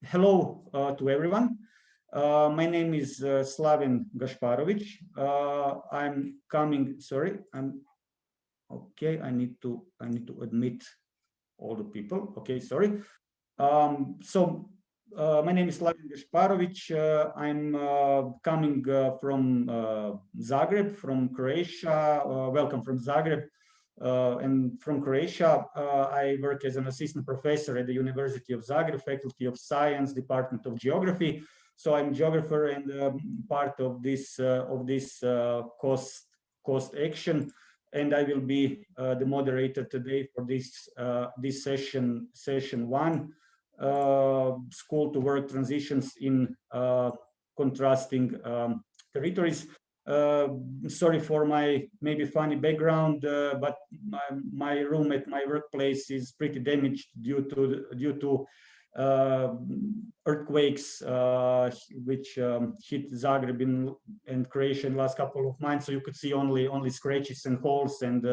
Hello to everyone. My name is Slaven Gasparovic. I'm coming. Sorry, I'm okay. I need to admit all the people. Okay, sorry. My name is Slaven Gasparovic. I'm coming from Zagreb, from Croatia. Welcome from Zagreb. And from Croatia, I work as an assistant professor at the University of Zagreb, Faculty of Science, Department of Geography. So I'm a geographer and part of this cost action, and I will be the moderator today for this session one, school to work transitions in contrasting territories. Sorry for my maybe funny background, but my room at my workplace is pretty damaged due to earthquakes which hit Zagreb and Croatia in the last couple of months. So you could see only scratches and holes and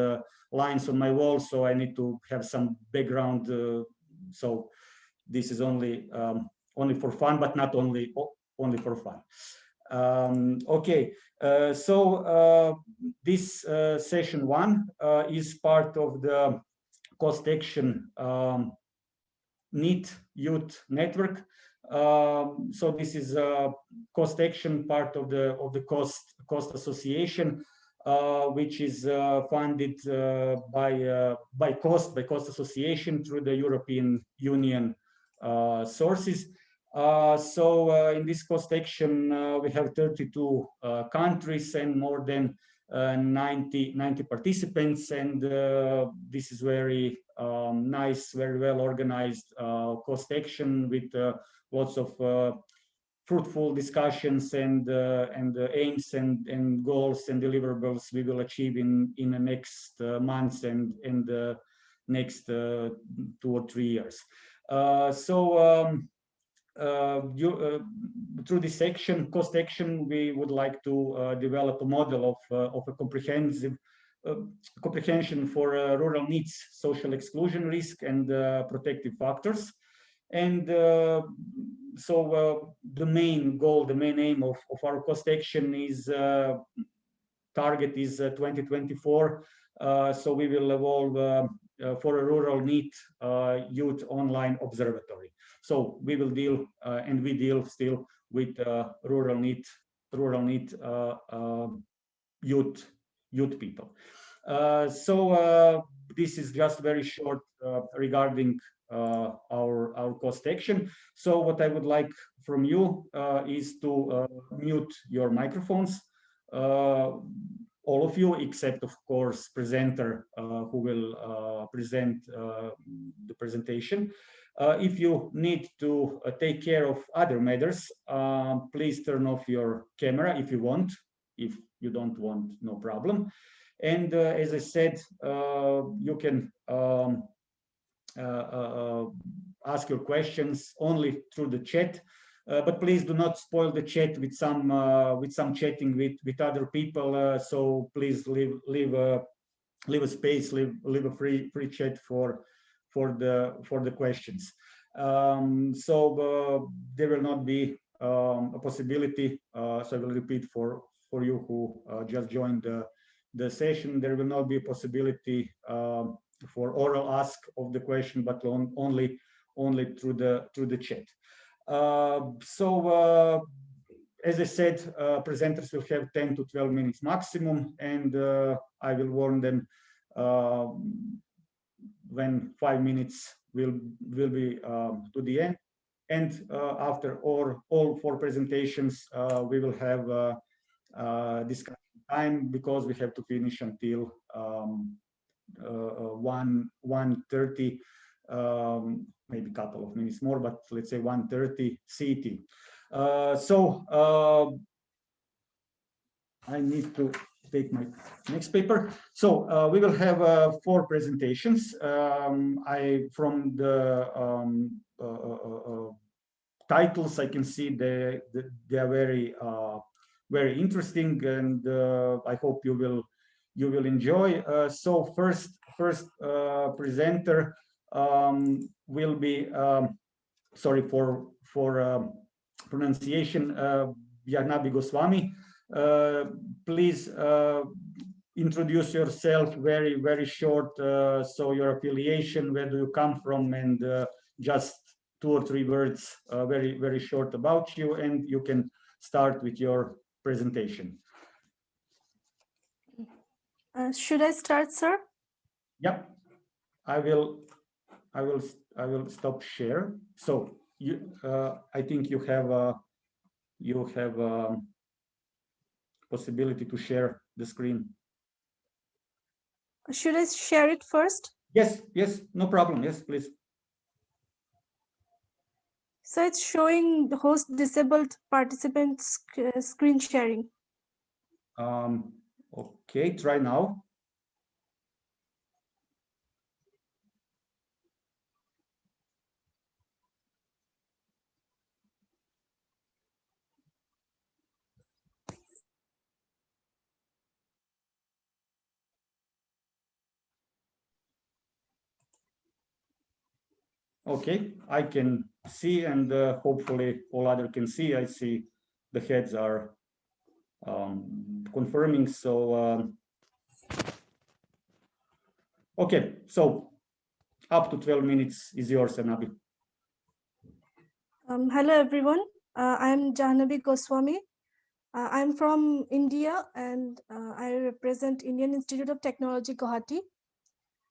lines on my wall. So I need to have some background. So this is only for fun, but not only for fun. Okay, this session one is part of the cost action NEET youth network. So this is a cost action part of the cost association, which is funded by cost association through the European Union sources. In this cost action, we have 32 countries and more than 90 participants, and this is very nice, very well organized cost action with lots of fruitful discussions and aims and goals and deliverables we will achieve in the next months and in the next 2 or 3 years. Through this section, cost action, we would like to develop a model of a comprehension for rural needs, social exclusion risk, and protective factors. And the main goal, the main aim of our cost action is target is 2024. So we will evolve for a rural NEET youth online observatory. So we will deal and we deal still with rural NEET youth people. This is just very short regarding our cost action. So what I would like from you is to mute your microphones, all of you, except of course presenter who will present the presentation. If you need to take care of other matters, please turn off your camera if you want. If you don't want, no problem. And as I said, you can ask your questions only through the chat, but please do not spoil the chat with some chatting with other people. So please leave a space, leave a free chat for the questions. There will not be a possibility. So I will repeat for you who just joined the session. There will not be a possibility for oral ask of the question, but only through the chat. As I said, presenters will have 10 to 12 minutes maximum, and I will warn them when 5 minutes will be to the end. And after all 4 presentations, we will have discussion time because we have to finish until 1:30, maybe a couple of minutes more, but let's say 1:30 CET. I need to take my next paper. So we will have 4 presentations. From the titles, I can see they are very interesting, and I hope you will enjoy. So first presenter will be sorry for pronunciation, Jahnabi Goswami. Please introduce yourself very short. So your affiliation, where do you come from, and just 2 or 3 words, very short about you, and you can start with your presentation. Should I start, sir? Yep, I will stop share. So you, I think you have possibility to share the screen. Should I share it first? Yes, no problem. Yes, please. So it's showing the host disabled participants screen sharing. Okay, try now. Okay, I can see, and hopefully all other can see. I see the heads are confirming. So okay, so up to 12 minutes is yours, Jahnabi. Hello everyone. I'm Jahnabi Goswami. I'm from India, and I represent Indian Institute of Technology, Guwahati.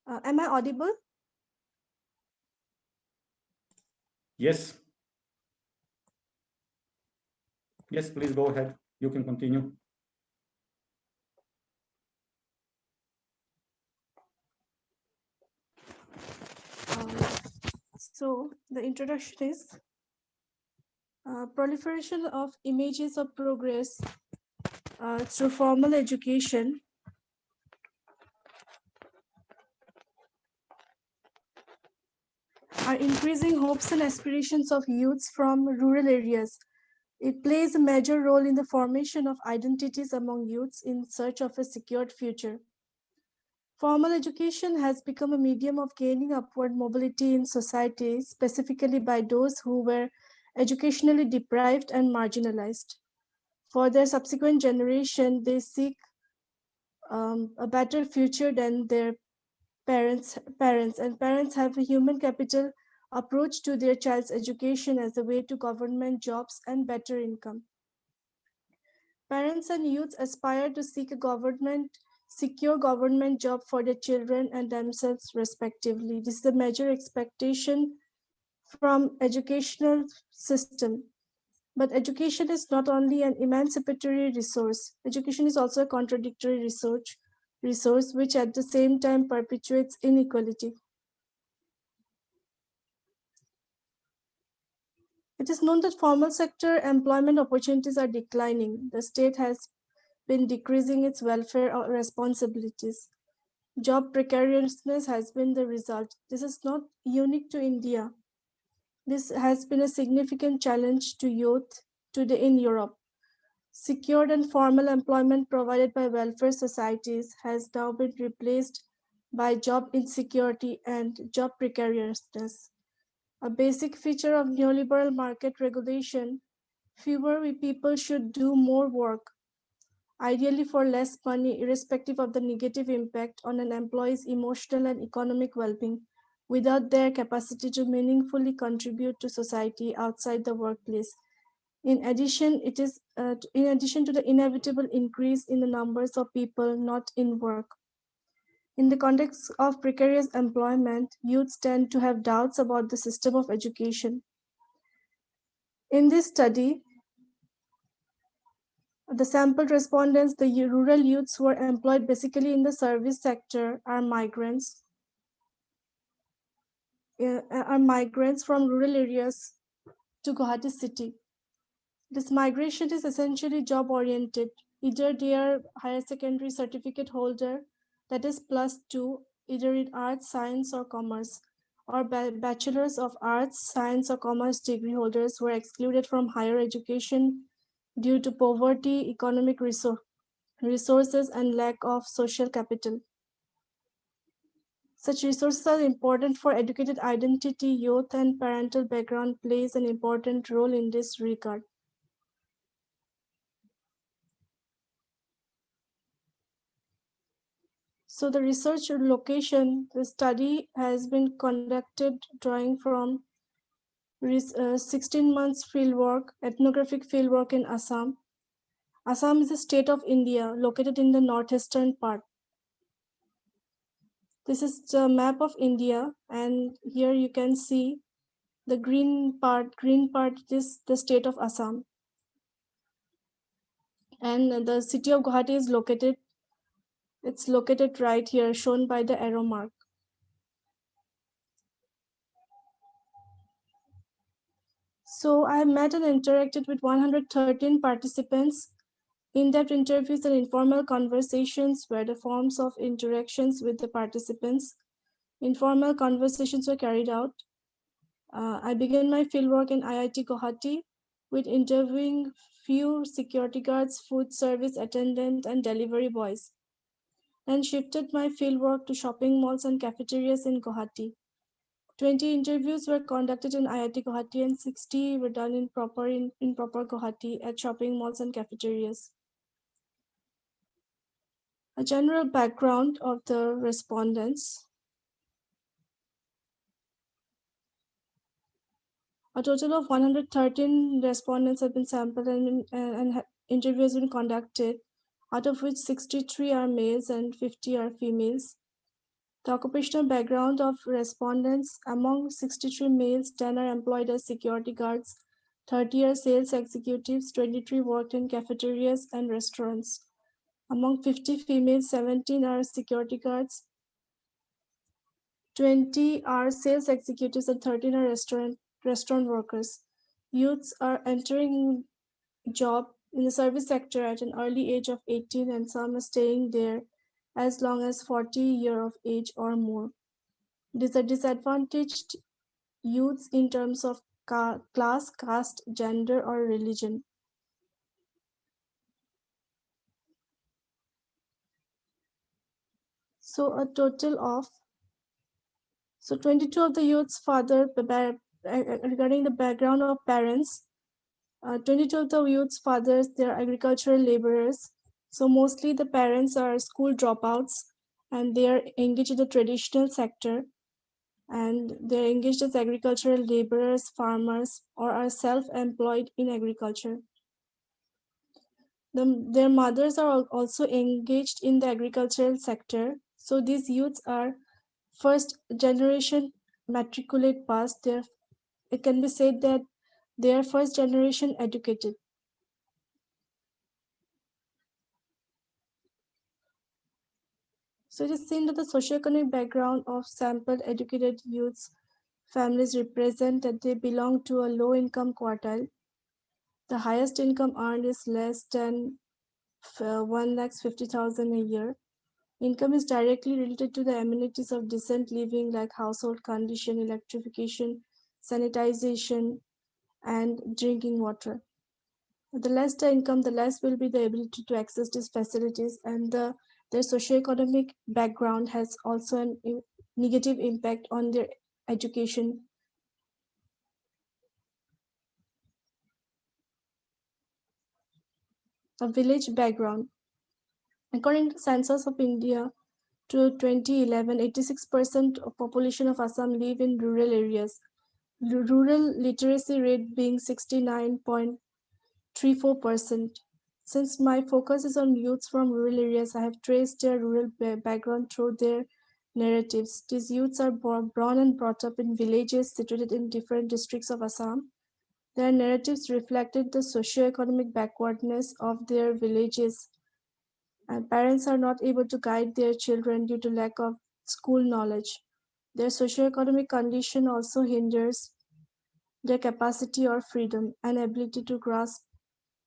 Am I audible? Yes. Yes, please go ahead. You can continue. So the introduction is proliferation of images of progress through formal education are increasing hopes and aspirations of youths from rural areas. It plays a major role in the formation of identities among youths in search of a secured future. Formal education has become a medium of gaining upward mobility in society, specifically by those who were educationally deprived and marginalized. For their subsequent generation, they seek a better future than their parents, and parents have a human capital approach to their child's education as a way to government jobs and better income. Parents and youths aspire to seek a secure government job for their children and themselves respectively. This is a major expectation from educational system. But education is not only an emancipatory resource. Education is also a contradictory resource which at the same time perpetuates inequality. It is known that formal sector employment opportunities are declining. The state has been decreasing its welfare responsibilities. Job precariousness has been the result. This is not unique to India. This has been a significant challenge to youth today in Europe. Secured and formal employment provided by welfare societies has now been replaced by job insecurity and job precariousness. A basic feature of neoliberal market regulation, fewer people should do more work, ideally for less money, irrespective of the negative impact on an employee's emotional and economic well-being, without their capacity to meaningfully contribute to society outside the workplace. In addition to the inevitable increase in the numbers of people not in work. In the context of precarious employment, youths tend to have doubts about the system of education. In this study, the sampled respondents, the rural youths who are employed basically in the service sector, are migrants from rural areas to Guwahati city. This migration is essentially job-oriented. Either they are higher secondary certificate holder, that is +2, either in arts, science, or commerce, or bachelors of arts, science, or commerce degree holders were excluded from higher education due to poverty, economic resources, and lack of social capital. Such resources are important for educated identity, youth, and parental background plays an important role in this regard. So the research location, the study has been conducted drawing from 16 months fieldwork, ethnographic fieldwork in Assam. Assam is a state of India located in the northeastern part. This is the map of India, and here you can see the green part is the state of Assam. And the city of Guwahati is located, it's located right here, shown by the arrow mark. So I met and interacted with 113 participants. In-depth interviews and informal conversations were the forms of interactions with the participants. Informal conversations were carried out. I began my fieldwork in IIT Guwahati with interviewing few security guards, food service attendants, and delivery boys, and shifted my fieldwork to shopping malls and cafeterias in Guwahati. 20 interviews were conducted in IIT Guwahati and 60 were done in proper Guwahati at shopping malls and cafeterias. A general background of the respondents. A total of 113 respondents have been sampled and interviews have been conducted, out of which 63 are males and 50 are females. The occupational background of respondents: among 63 males, 10 are employed as security guards, 30 are sales executives, 23 worked in cafeterias and restaurants. Among 50 females, 17 are security guards, 20 are sales executives, and 13 are restaurant workers. Youths are entering job in the service sector at an early age of 18, and some are staying there as long as 40 years of age or more. These are disadvantaged youths in terms of class, caste, gender, or religion. So a total of 22 of the youth's father, regarding the background of parents, 22 of the youth's fathers, they are agricultural laborers. So mostly the parents are school dropouts and they are engaged in the traditional sector, and they're engaged as agricultural laborers, farmers, or are self-employed in agriculture. Their mothers are also engaged in the agricultural sector. So these youths are first generation matriculate pass. It can be said that they are first generation educated. So it is seen that the socioeconomic background of sampled educated youths families represent that they belong to a low income quartile. The highest income earned is less than 1,50,000 a year. Income is directly related to the amenities of decent living like household condition, electrification, sanitization, and drinking water. The less the income, the less will be the ability to access these facilities, and their socioeconomic background has also a negative impact on their education. A village background. According to the Census of India, to 2011, 86% of population of Assam live in rural areas. Rural literacy rate being 69.34%. Since my focus is on youths from rural areas, I have traced their rural background through their narratives. These youths are born and brought up in villages situated in different districts of Assam. Their narratives reflected the socio-economic backwardness of their villages, and parents are not able to guide their children due to lack of school knowledge. Their socio-economic condition also hinders their capacity or freedom and ability to grasp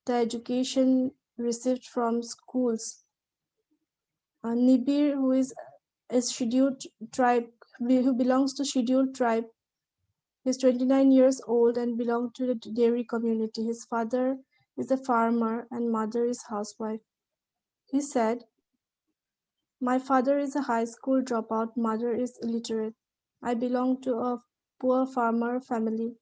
the education received from schools. Nibir, who is a scheduled tribe, who belongs to scheduled tribe, is 29 years old and belongs to the dairy community. His father is a farmer and mother is housewife. He said, My father is a high school dropout, mother is illiterate. I belong to a poor farmer family.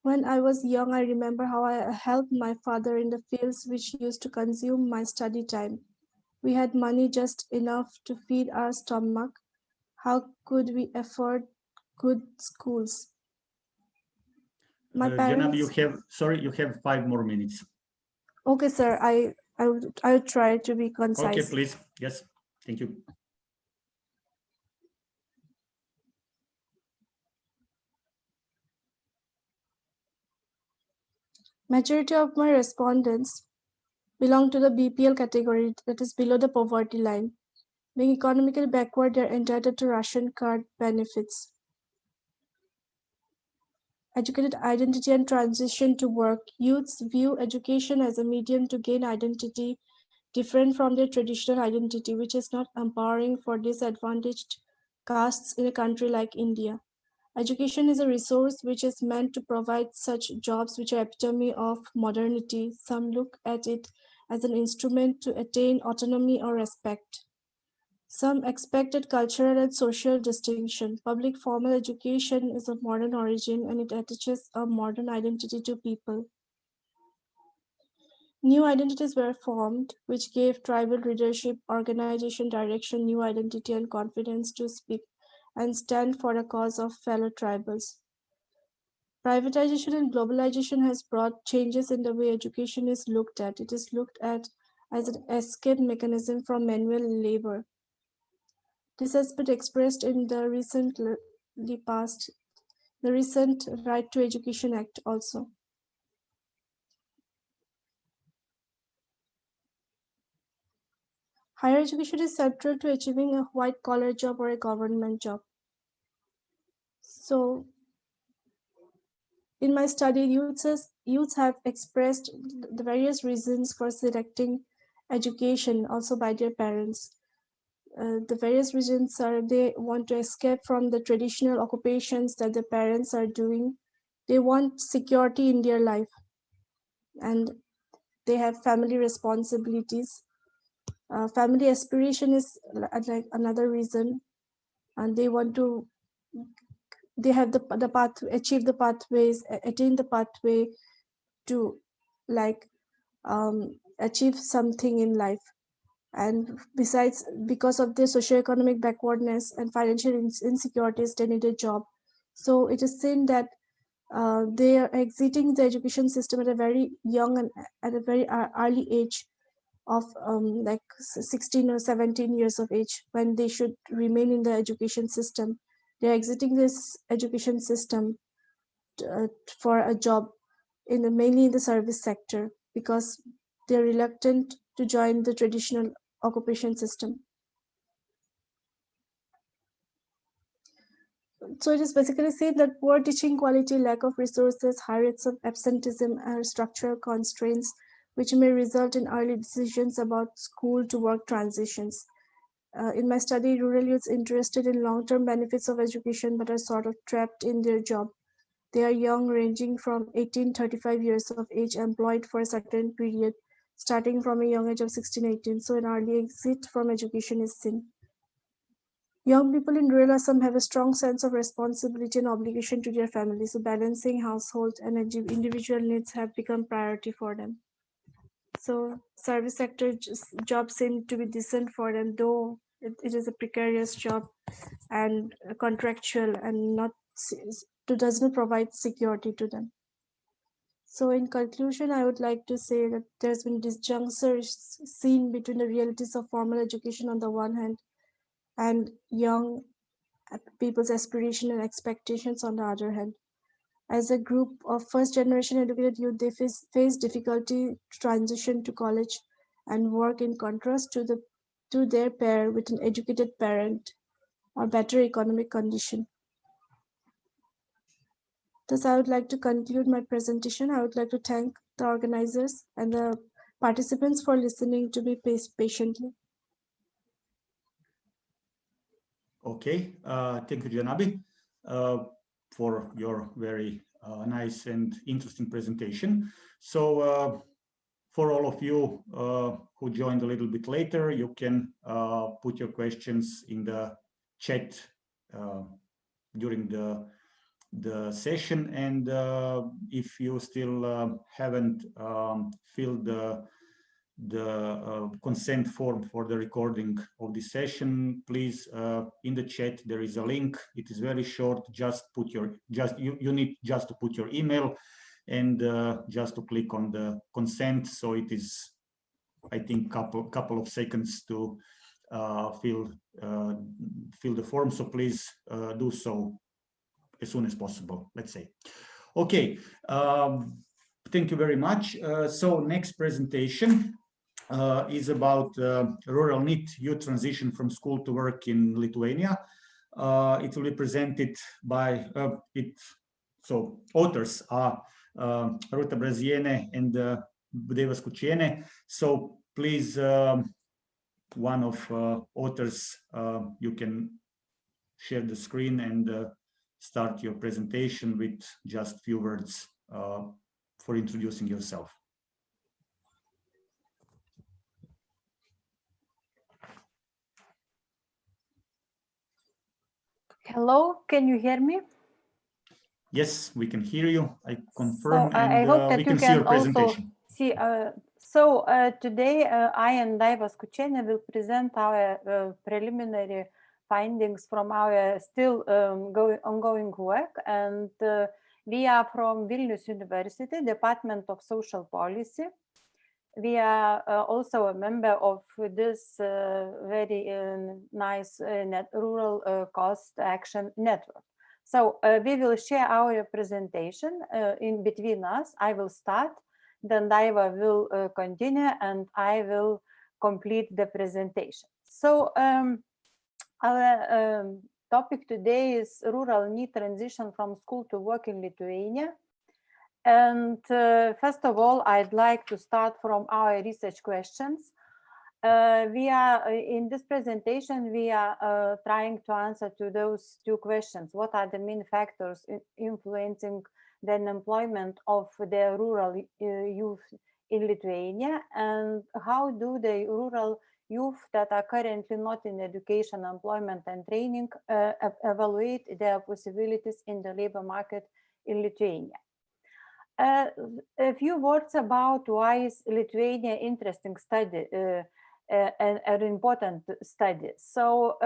When I was young, I remember how I helped my father in the fields which used to consume my study time. We had money just enough to feed our stomach. How could we afford good schools? My Jahnabi, parents. you have 5 more minutes. Okay, sir. I would try to be concise. Okay, please. Yes, thank you. Majority of my respondents belong to the BPL category, that is below the poverty line. Being economically backward, they are entitled to ration card benefits. Educated identity and transition to work. Youths view education as a medium to gain identity different from their traditional identity, which is not empowering for disadvantaged castes in a country like India. Education is a resource which is meant to provide such jobs which are epitome of modernity. Some look at it as an instrument to attain autonomy or respect. Some expected cultural and social distinction. Public formal education is of modern origin and it attaches a modern identity to people. New identities were formed, which gave tribal leadership, organization, direction, new identity, and confidence to speak and stand for the cause of fellow tribals. Privatization and globalization has brought changes in the way education is looked at. It is looked at as an escape mechanism from manual labor. This has been expressed in the recent Right to Education Act also. Higher education is central to achieving a white-collar job or a government job. So, in my study, youths have expressed the various reasons for selecting education also by their parents. The various reasons are they want to escape from the traditional occupations that the parents are doing. They want security in their life and they have family responsibilities. Family aspiration is like another reason, and they want to they have the path achieve the pathways attain the pathway to like achieve something in life. And besides, because of their socioeconomic backwardness and financial insecurities, they need a job. So it is seen that they are exiting the education system at a very young and at a very early age of like 16 or 17 years of age, when they should remain in the education system. They're exiting this education system for a job mainly in the service sector because they're reluctant to join the traditional occupation system. So it is basically said that poor teaching quality, lack of resources, high rates of absenteeism are structural constraints which may result in early decisions about school to work transitions. In my study, rural youths interested in long-term benefits of education but are sort of trapped in their job. They are young, ranging from 18 to 35 years of age, employed for a certain period, starting from a young age of 16-18. So an early exit from education is seen. Young people in rural Assam have a strong sense of responsibility and obligation to their families, so balancing household and individual needs have become priority for them. So service sector jobs seem to be decent for them, though it is a precarious job and contractual and does not provide security to them. So in conclusion, I would like to say that there's been disjuncture seen between the realities of formal education on the one hand and young people's aspiration and expectations on the other hand. As a group of first generation educated youth, they face difficulty to transition to college and work, in contrast to their pair with an educated parent or better economic condition. Thus, I would like to conclude my presentation. I would like to thank the organizers and the participants for listening to me patiently. Okay, thank you, Jahnabi, for your very nice and interesting presentation. So for all of you who joined a little bit later, you can put your questions in the chat during the session, and if you still haven't filled the consent form for the recording of the session, please, in the chat there is a link. It is very short. Just put your you need just to put your email and just to click on the consent. So it is, I think, couple of seconds to fill the form. So please do so as soon as possible, let's say. Okay, thank you very much. So next presentation is about rural NEET youth transition from school to work in Lithuania. It will be presented by so authors are Rūta Brazienė and Daiva Skučienė. So please, one of authors, you can share the screen and start your presentation with just few words for introducing yourself. Hello, can you hear me? Yes, we can hear you. I confirm, So, and I hope that we can see your presentation. See, today I and Daiva Skučienė will present our preliminary findings from our still ongoing work, and we are from Vilnius University, Department of Social Policy. We are also a member of this very nice rural cost action network. So we will share our presentation in between us. I will start, then Daiva will continue, and I will complete the presentation. So our topic today is rural NEET transition from school to work in Lithuania. And first of all, I'd like to start from our research questions. In this presentation, we are trying to answer to those two questions. What are the main factors influencing the employment of the rural youth in Lithuania, and how do the rural youth that are currently not in education, employment, and training evaluate their possibilities in the labor market in Lithuania? A few words about why is Lithuania interesting study, an important study. So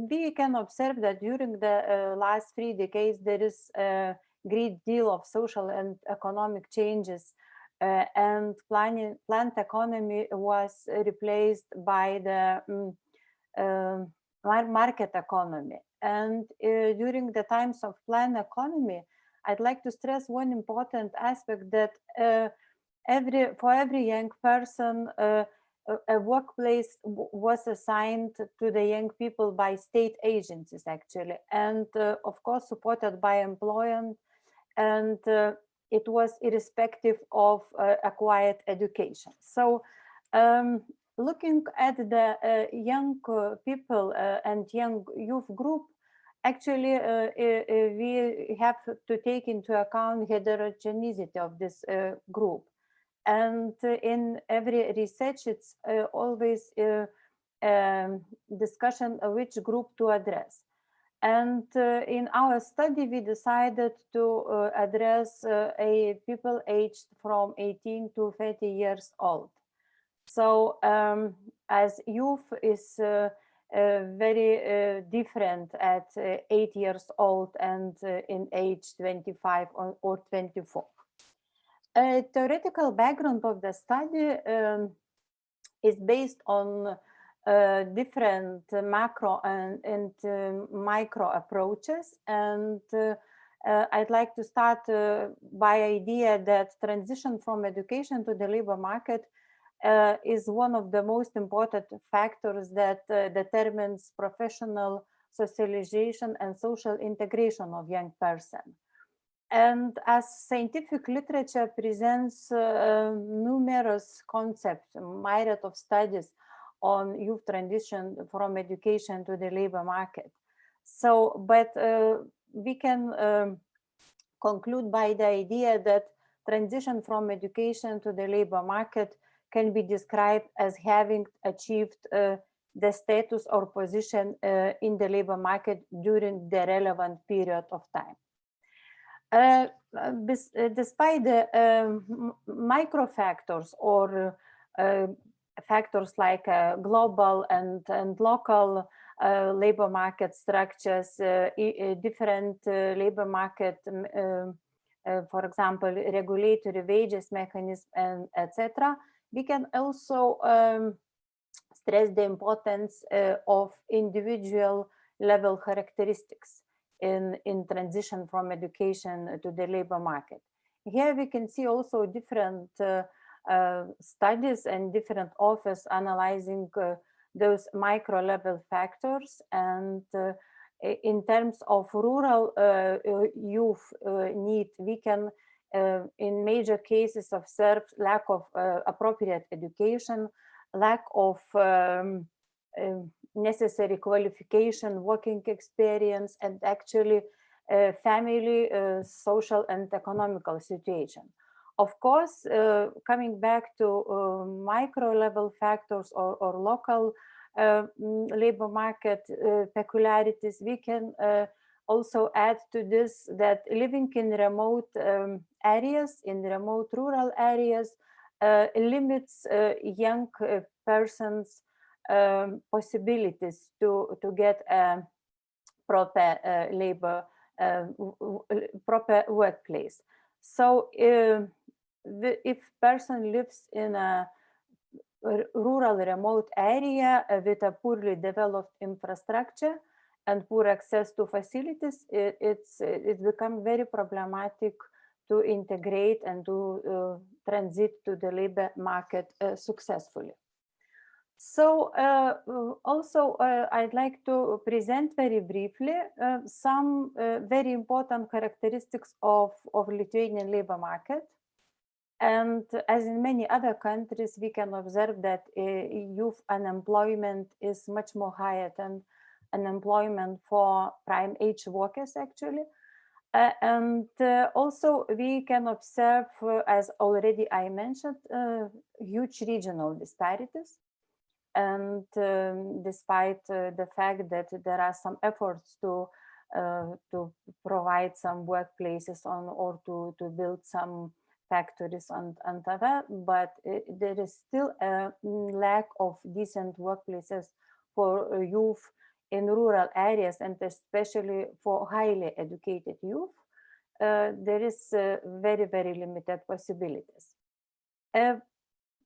we can observe that during the last 3 decades, there is a great deal of social and economic changes, and plant economy was replaced by the market economy. And during the times of plant economy, I'd like to stress one important aspect, that for every young person, a workplace was assigned to the young people by state agencies, actually, and of course supported by employment, and it was irrespective of acquired education. So looking at the young people and young youth group, actually, we have to take into account heterogeneity of this group. And in every research, it's always a discussion of which group to address. And in our study, we decided to address people aged from 18 to 30 years old. So as youth is very different at 8 years old and in age 25 or 24. A theoretical background of the study is based on different macro and micro approaches, and I'd like to start by idea that transition from education to the labor market is one of the most important factors that determines professional socialization and social integration of young person. And as scientific literature presents numerous concepts, myriad of studies on youth transition from education to the labor market. So, but we can conclude by the idea that transition from education to the labor market can be described as having achieved the status or position in the labor market during the relevant period of time. Despite the micro factors or factors like global and local labor market structures, different labor market, for example, regulatory wages mechanism, and etc., we can also stress the importance of individual level characteristics in transition from education to the labor market. Here we can see also different studies and different authors analyzing those micro level factors, and in terms of rural youth need, we can in major cases observe lack of appropriate education, lack of necessary qualification, working experience, and actually family, social and economical situation. Of course, coming back to micro level factors or local labor market peculiarities, we can also add to this that living in remote areas, in remote rural areas, limits young persons' possibilities to get a proper proper workplace. So if person lives in a rural remote area with a poorly developed infrastructure and poor access to facilities, it becomes very problematic to integrate and to transit to the labor market successfully. So also I'd like to present very briefly some very important characteristics of Lithuanian labor market. And as in many other countries, we can observe that youth unemployment is much more higher than unemployment for prime age workers actually. And also we can observe, as already I mentioned, huge regional disparities. And despite the fact that there are some efforts to provide some workplaces or to build some factories and other, but there is still a lack of decent workplaces for youth in rural areas, and especially for highly educated youth. There is very, very limited possibilities.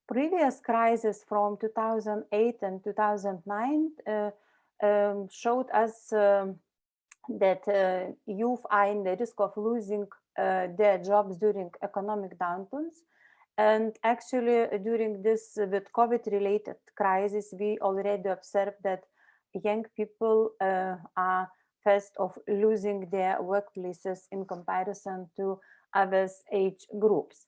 Previous crises from 2008 and 2009 showed us that youth are in the risk of losing their jobs during economic downturns. And actually during this with COVID-related crisis, we already observed that young people are first of losing their workplaces in comparison to others age groups.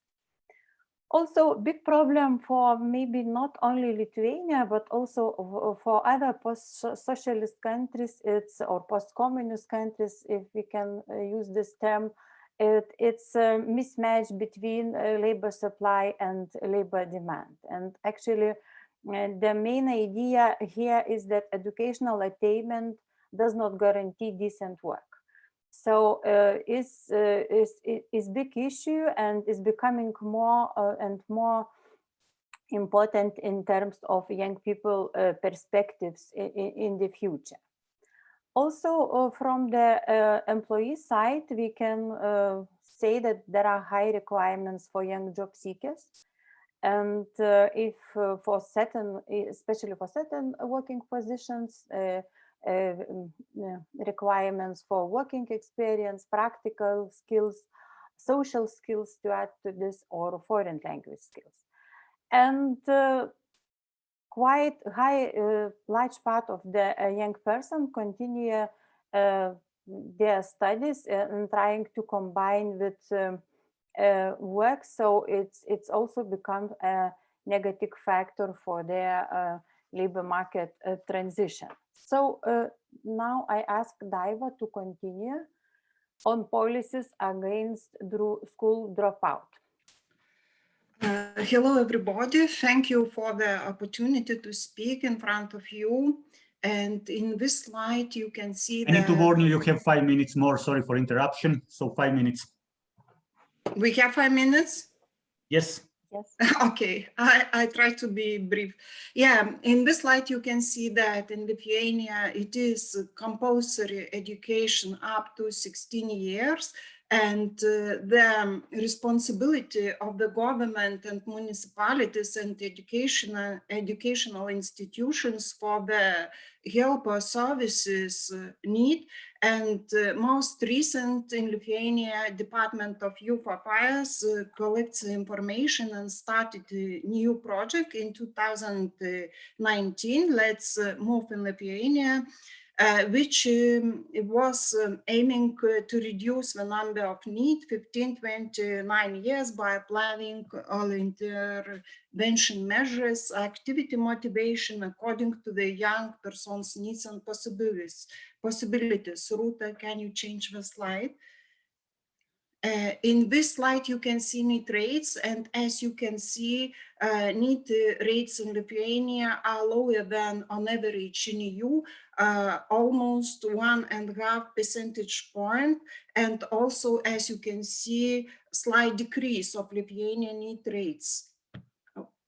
Also, big problem for maybe not only Lithuania, but also for other post-socialist countries, or post-communist countries, if we can use this term. It's a mismatch between labor supply and labor demand. And actually, the main idea here is that educational attainment does not guarantee decent work. So it's big issue and is becoming more and more important in terms of young people perspectives in the future. Also, from the employee side, we can say that there are high requirements for young job seekers. And if for certain, especially for certain working positions, requirements for working experience, practical skills, social skills to add to this, or foreign language skills. And quite large part of the young person continue their studies and trying to combine with work. So it's also become a negative factor for their labor market transition. So now I ask Daiva to continue on policies against school dropout. Hello, everybody. Thank you for the opportunity to speak in front of you. And in this slide, you can see I need to warn you, you have 5 minutes more. Sorry for interruption. So 5 minutes. We have 5 minutes? Yes. Yes. Okay, I try to be brief. Yeah, in this slide, you can see that in Lithuania, it is compulsory education up to 16 years. And the responsibility of the government and municipalities and educational institutions for the helper services need. And most recent in Lithuania, Department of Youth Affairs collects information and started a new project in 2019, Let's Move in Lithuania, which was aiming to reduce the number of NEET 15-29 years by applying all intervention measures, activity motivation according to the young person's needs and possibilities. Rūta, can you change the slide? In this slide, you can see NEET rates, and as you can see, NEET rates in Lithuania are lower than on average in EU, almost 1.5 percentage point, and also, as you can see, slight decrease of Lithuanian NEET rates.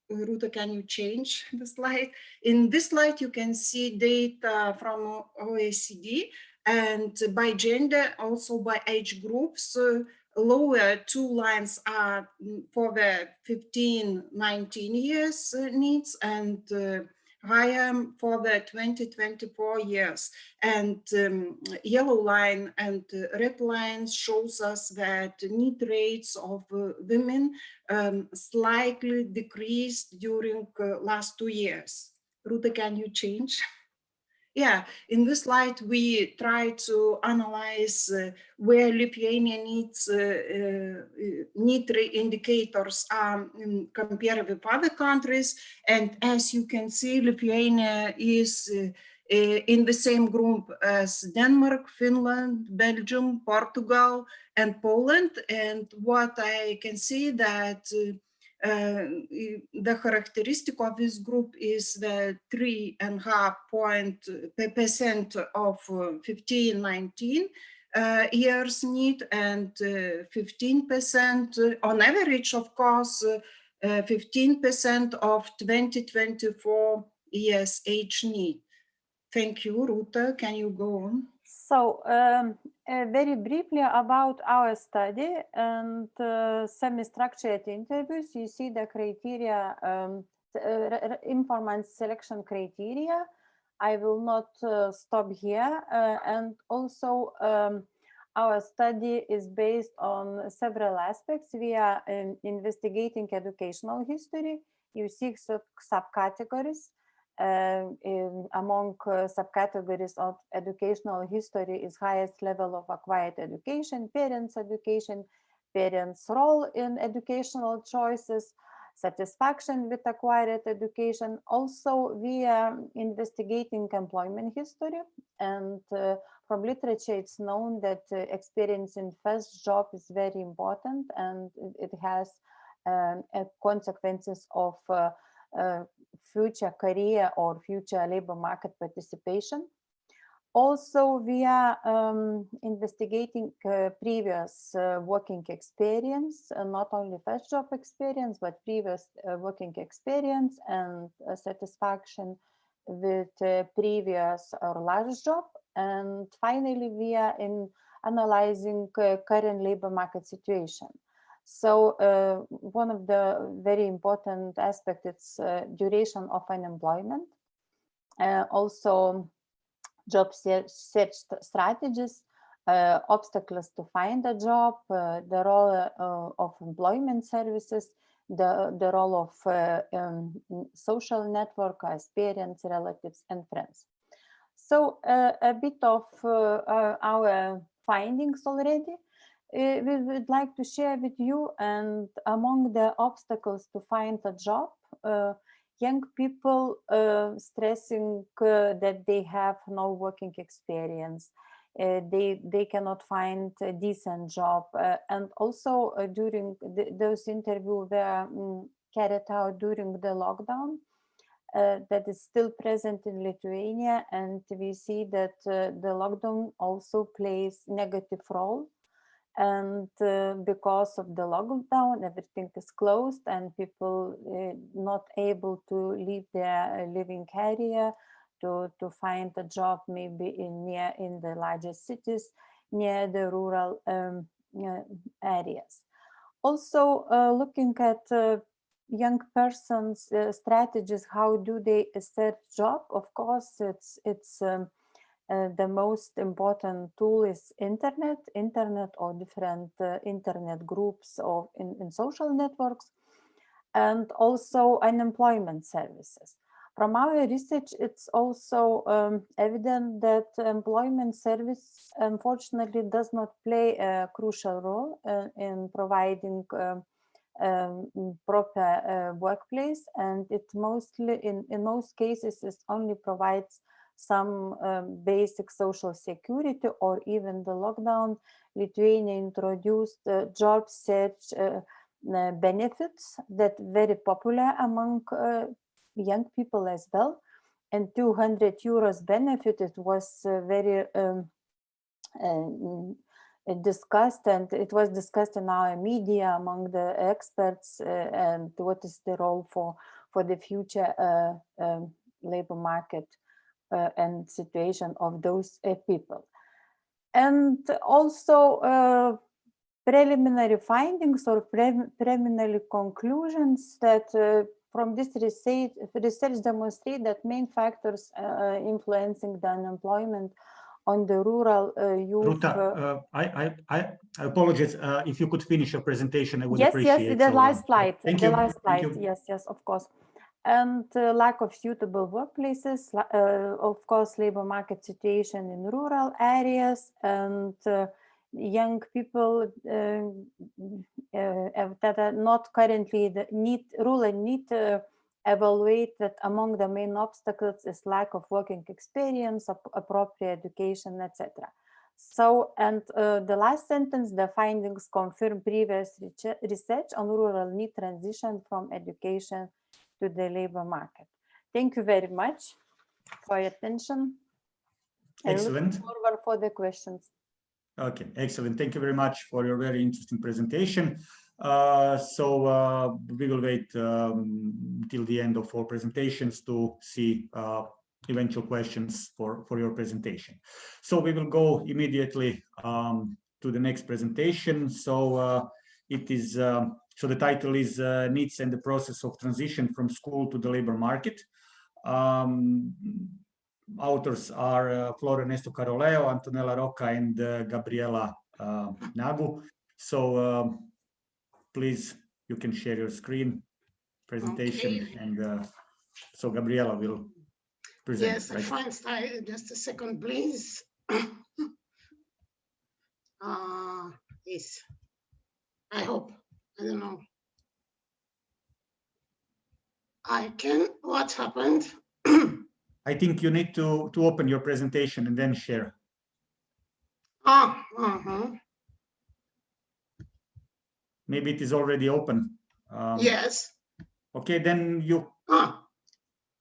Rūta, can you change the slide? In this slide, you can see data from OECD, and by gender, also by age groups. Lower two lines are for the 15-19 years needs, and higher for the 20-24 years. And yellow line and red line shows us that NEET rates of women slightly decreased during last 2 years. Rūta, can you change? Yeah, in this slide, we try to analyze where Lithuania NEET indicators are compared with other countries. And as you can see, Lithuania is in the same group as Denmark, Finland, Belgium, Portugal, and Poland. And what I can see that the characteristic of this group is the 3.5% of 15-19 years NEET, and 15% on average, of course, 15% of 20-24 years age NEET. Thank you. Rūta, can you go on? So very briefly about our study and semi-structured interviews. You see the criteria, informant selection criteria. I will not stop here. And also our study is based on several aspects. We are investigating educational history. You see subcategories. Among subcategories of educational history is highest level of acquired education, parents' education, parents' role in educational choices, satisfaction with acquired education. Also, we are investigating employment history, and from literature it's known that experience in first job is very important, and it has consequences of future career or future labor market participation. Also, we are investigating previous working experience, not only first job experience, but previous working experience and satisfaction with previous or last job. And finally, we are analyzing current labor market situation. So one of the very important aspects is duration of unemployment. Also, job search strategies, obstacles to find a job, the role of employment services, the role of social network as parents, relatives, and friends. So a bit of our findings already. We would like to share with you, and among the obstacles to find a job, young people stressing that they have no working experience, they cannot find a decent job. And also during those interviews were carried out during the lockdown that is still present in Lithuania, and we see that the lockdown also plays negative role. And because of the lockdown, everything is closed and people not able to leave their living area to find a job maybe in the largest cities near the rural areas. Also looking at young persons strategies, how do they search job? Of course, it's the most important tool is internet or different internet groups or in social networks, and also unemployment services. From our research, it's also evident that employment service unfortunately does not play a crucial role in providing proper workplace, and it mostly in most cases it only provides some basic social security. Or even the lockdown, Lithuania introduced job search benefits that very popular among young people as well, and 200 euros benefit, it was very discussed, and it was discussed in our media among the experts, and what is the role for the future labor market and situation of those people. And also preliminary findings or preliminary conclusions that from this research demonstrate that main factors influencing the unemployment on the rural youth. Rūta, I apologize. If you could finish your presentation, I would appreciate it. Yes, the last slide. Thank the you. last slide. Thank you. Yes, of course. And lack of suitable workplaces, of course, labor market situation in rural areas, and young people that are not currently the rural need evaluate that among the main obstacles is lack of working experience, appropriate education, etc. So, and the last sentence, the findings confirm previous research on rural need transition from education to the labor market. Thank you very much for your attention. Excellent. I look forward for the questions. Okay, excellent. Thank you very much for your very interesting presentation. So we will wait till the end of our presentations to see eventual questions for your presentation. So we will go immediately to the next presentation. So it is so the title is NEETs and the Process of Transition from School to the Labor Market. Authors are Floro Ernesto Caroleo, Antonella Rocca, and Gabriela Neagu. So please, you can share your screen presentation, okay. And so Gabriela will present. Yes, right? Fine style. Just a second, please. Yes, I hope. I don't know. I can. What happened? I think you need to open your presentation and then share. Maybe it is already open. Yes. Okay, then you.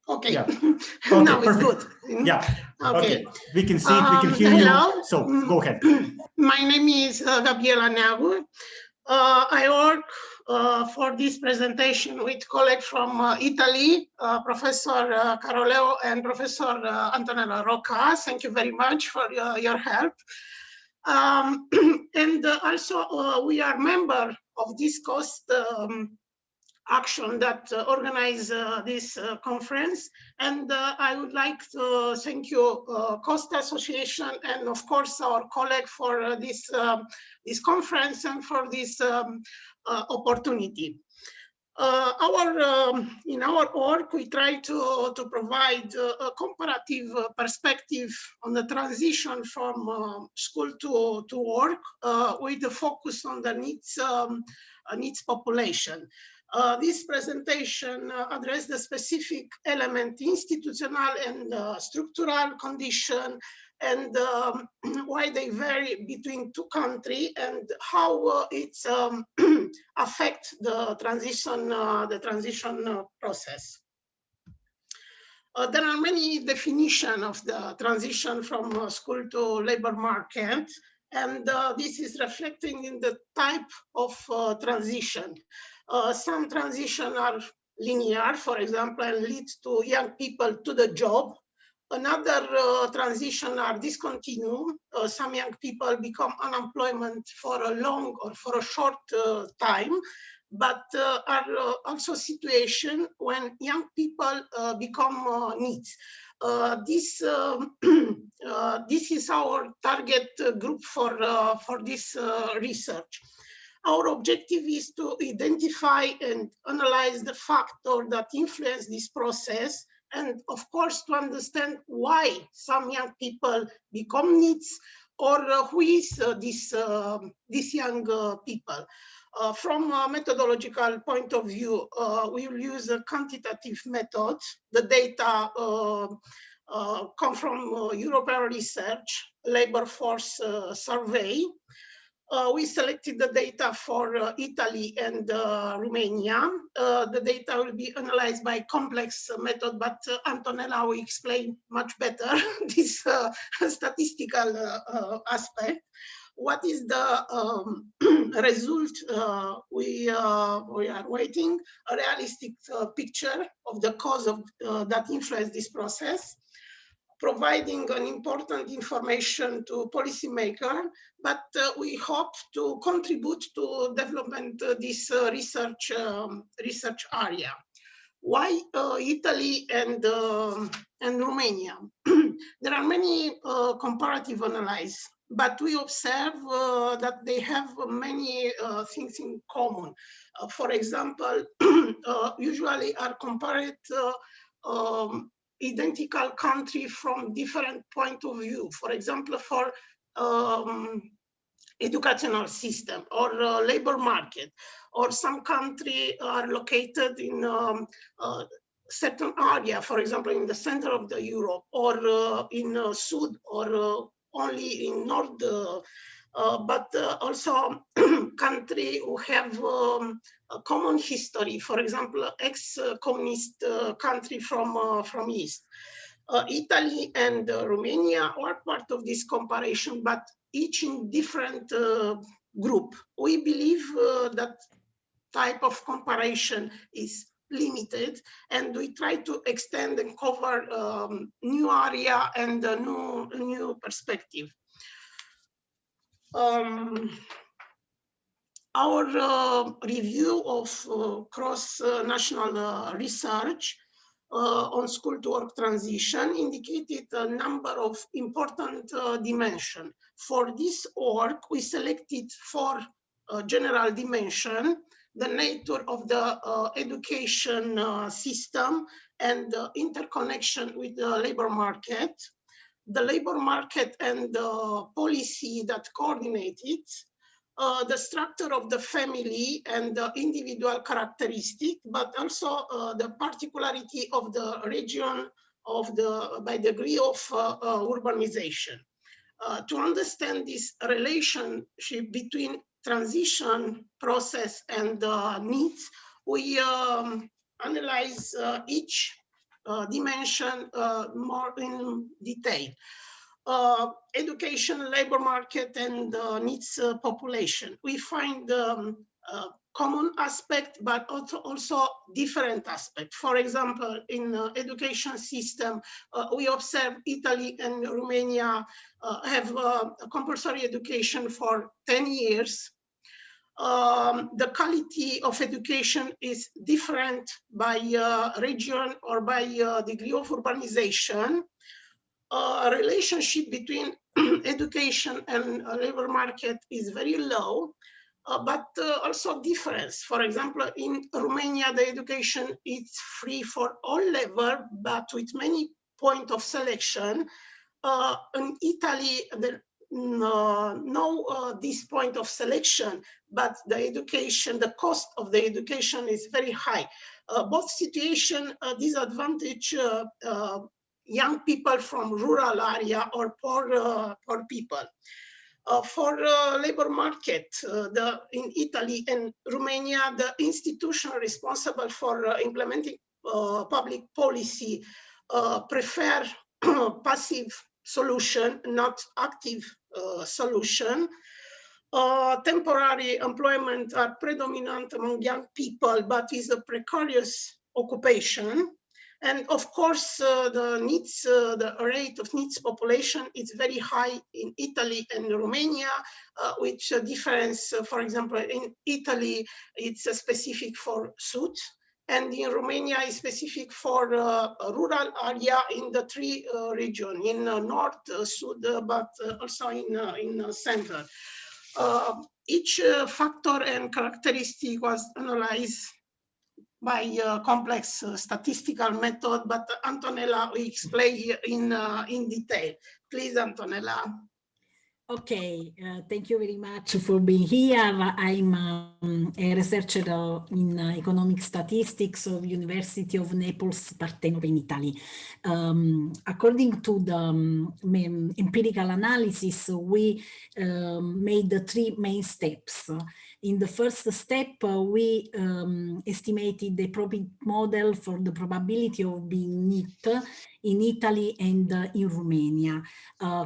Okay. Yeah. Okay, now it's good. Yeah. Okay. We can see it. We can hear hello. You. So go ahead. My name is Gabriela Neagu. I work for this presentation with colleagues from Italy, Professor Caroleo and Professor Antonella Rocca. Thank you very much for your help. And also we are member of this cost action that organize this conference. And I would like to thank you, Cost Association, and of course our colleague for this this conference and for this opportunity. In our work, we try to provide a comparative perspective on the transition from school to work with the focus on the needs population. This presentation addressed the specific element, institutional and structural condition and why they vary between two countries and how it's affect the transition process. There are many definitions of the transition from school to labor market, and this is reflecting in the type of transition. Some transitions are linear, for example, and lead to young people to the job. Another transition are discontinued. Some young people become unemployment for a long or for a short time, but are also situation when young people become NEETs. This is our target group for this research. Our objective is to identify and analyze the factors that influence this process, and of course to understand why some young people become NEETs, or who is these young people. From a methodological point of view, we will use a quantitative method. The data come from European research, labor force survey. We selected the data for Italy and Romania. The data will be analyzed by complex method, but Antonella will explain much better this statistical aspect. What is the result we are waiting? A realistic picture of the cause of that influence this process, providing an important information to policymakers, but we hope to contribute to development this research area. Why Italy and Romania? There are many comparative analyses, but we observe that they have many things in common. For example, usually are compared identical country from different point of view. For example, for educational system or labor market, or some country are located in certain area, for example, in the center of the Europe, or in Sud, or only in North, but also country who have a common history, for example, ex-communist country from East. Italy and Romania are part of this comparison, but each in different group. We believe that type of comparison is limited, and we try to extend and cover new area and a new perspective. Our review of cross-national research on school to work transition indicated a number of important dimensions. For this work, we selected 4 general dimensions: the nature of the education system and the interconnection with the labor market and the policy that coordinate it, the structure of the family and the individual characteristic, but also the particularity of the region by degree of urbanization. To understand this relationship between transition process and needs, we analyze each dimension more in detail. Education, labor market, and needs population. We find common aspect, but also different aspect. For example, in education system, we observe Italy and Romania have compulsory education for 10 years. The quality of education is different by region or by degree of urbanization. Relationship between education and labor market is very low, but also difference. For example, in Romania, the education is free for all level, but with many points of selection. In Italy, there no this point of selection, but the education, the cost of the education is very high. Both situation disadvantage young people from rural area or poor people. For labor market, in Italy and Romania, the institution responsible for implementing public policy prefer passive solution, not active solution. Temporary employment are predominant among young people, but is a precarious occupation. And of course, the NEETs, the rate of NEETs population is very high in Italy and Romania, which difference, for example, in Italy, it's specific for Sud, and in Romania is specific for rural area in the three region, in North, Sud, but also in Center. Each factor and characteristic was analyzed by a complex statistical method, but Antonella will explain in detail. Please, Antonella. Okay, thank you very much for being here. I'm a researcher in economic statistics of University of Naples, Partenopeo in Italy. According to the empirical analysis, we made three main steps. In the first step, we estimated the probability model for the probability of being NEET in Italy and in Romania,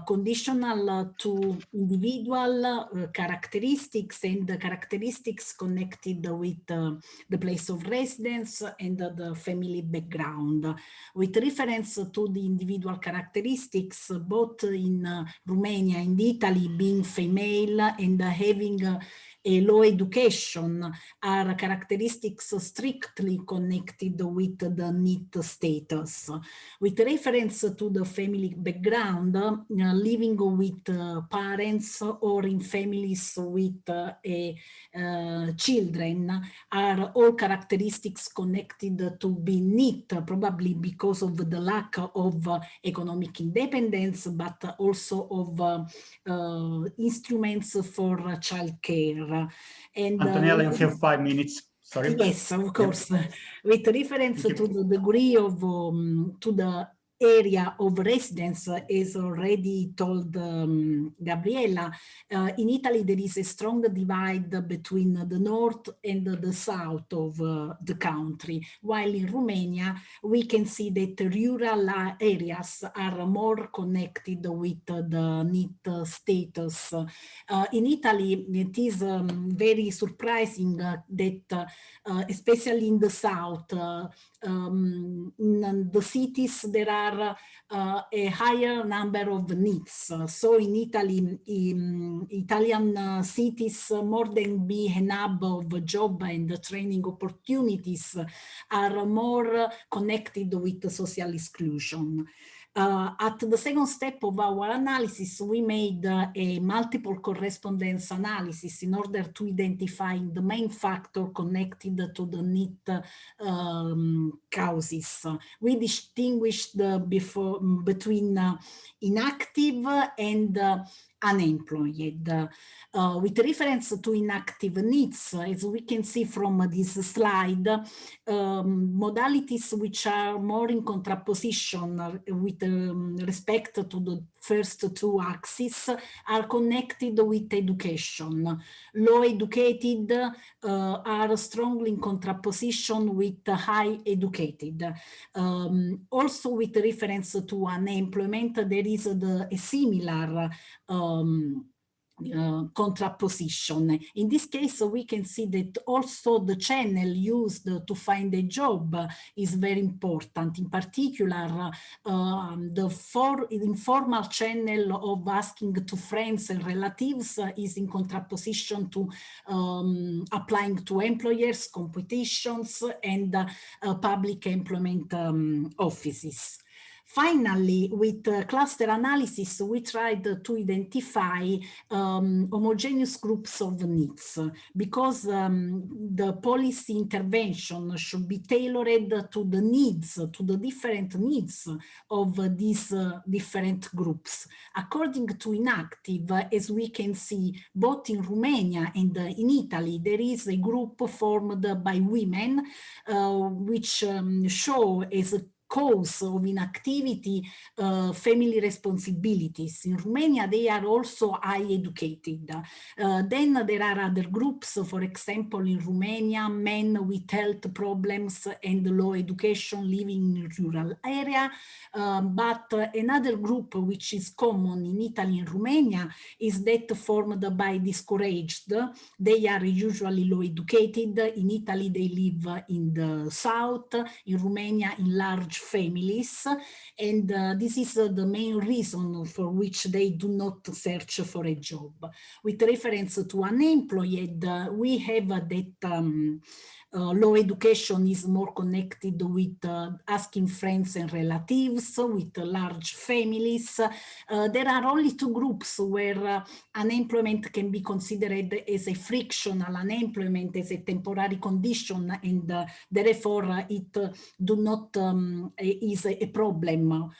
conditional to individual characteristics and the characteristics connected with the place of residence and the family background. With reference to the individual characteristics, both in Romania and Italy, being female and having a low education are characteristics strictly connected with the NEET status. With reference to the family background, living with parents or in families with children are all characteristics connected to be NEET, probably because of the lack of economic independence, but also of instruments for childcare. And Antonella, you have 5 minutes. Sorry. Yes, of course. Yep. With reference to the degree of, to the area of residence, as already told Gabriela, in Italy there is a strong divide between the north and the south of the country, while in Romania we can see that rural areas are more connected with the NEET status. In Italy, it is very surprising that especially in the south, in the cities there are a higher number of NEETs. So in Italy, in Italian cities, more than being an hub of job and training opportunities, are more connected with social exclusion. At the second step of our analysis, we made a multiple correspondence analysis in order to identify the main factor connected to the NEET causes. We distinguished between inactive and unemployed. With reference to inactive NEETs, as we can see from this slide, modalities which are more in contraposition with respect to the first two axes are connected with education. Low educated are strongly in contraposition with high educated. Also with reference to unemployment, there is a similar contraposition. In this case, we can see that also the channel used to find a job is very important. In particular, the informal channel of asking to friends and relatives is in contraposition to applying to employers, competitions, and public employment offices. Finally, with cluster analysis, we tried to identify homogeneous groups of needs, because the policy intervention should be tailored to the needs, to the different needs of these different groups. According to Inactive, as we can see, both in Romania and in Italy, there is a group formed by women, which show as a cause of inactivity family responsibilities. In Romania, they are also high educated. Then there are other groups, for example, in Romania, men with health problems and low education living in rural area. But another group which is common in Italy and Romania is that formed by discouraged. They are usually low educated. In Italy, they live in the south, in Romania, in large families. And this is the main reason for which they do not search for a job. With reference to unemployed, we have that low education is more connected with asking friends and relatives, with large families. There are only two groups where unemployment can be considered as a frictional unemployment, as a temporary condition, and therefore it do not is a problem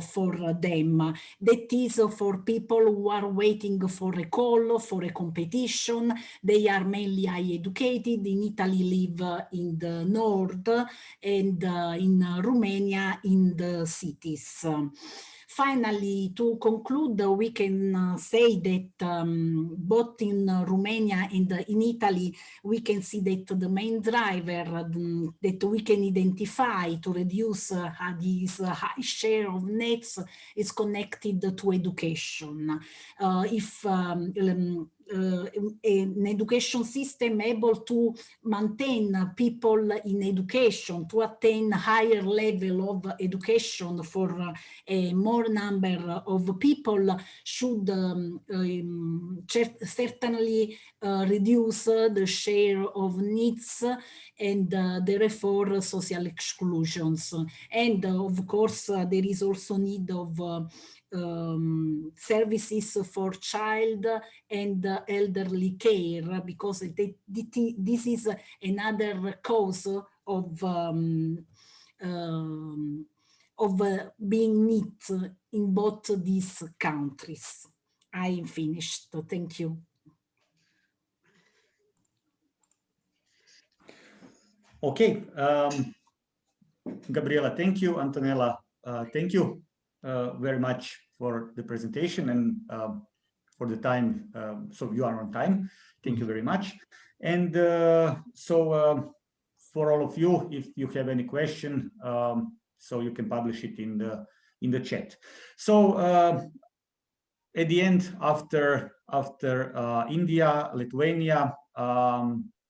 for them. That is for people who are waiting for a call, for a competition. They are mainly high educated. In Italy, live in the north, and in Romania in the cities. Finally, to conclude, we can say that both in Romania and in Italy, we can see that the main driver that we can identify to reduce this high share of NEETs is connected to education. If an education system able to maintain people in education, to attain higher level of education for a more number of people should certainly reduce the share of needs and therefore social exclusions. And of course, there is also need of services for child and elderly care, because this is another cause of being neat in both these countries. I finished. Thank you. Okay, Gabriela, thank you. Antonella, thank you very much for the presentation and for the time. So you are on time. Thank you very much. And so for all of you, if you have any question, so you can publish it in the chat. So at the end, after India, Lithuania,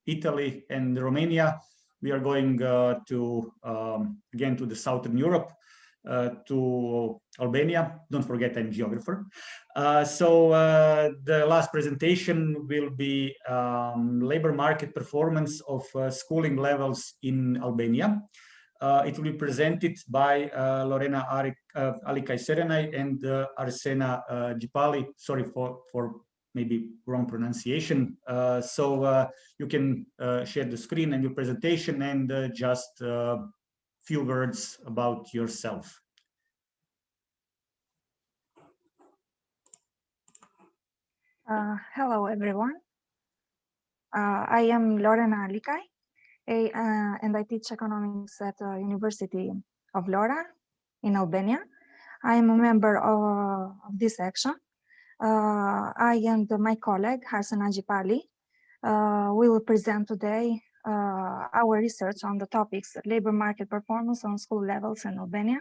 Italy, and Romania, we are going to again to the Southern Europe, to Albania. Don't forget, I'm a geographer. So the last presentation will be labor market performance of schooling levels in Albania. It will be presented by Lorena, Alikaj Serjanaj, and Arsena Gjipali. Sorry for maybe wrong pronunciation. So you can share the screen and your presentation and just few words about yourself. Hello, everyone. I am Lorena Alikaj, and I teach economics at the University of Floro in Albania. I am a member of this section. I and my colleague, Arsena Gjipali, will present today our research on the topics labor market performance on school levels in Albania.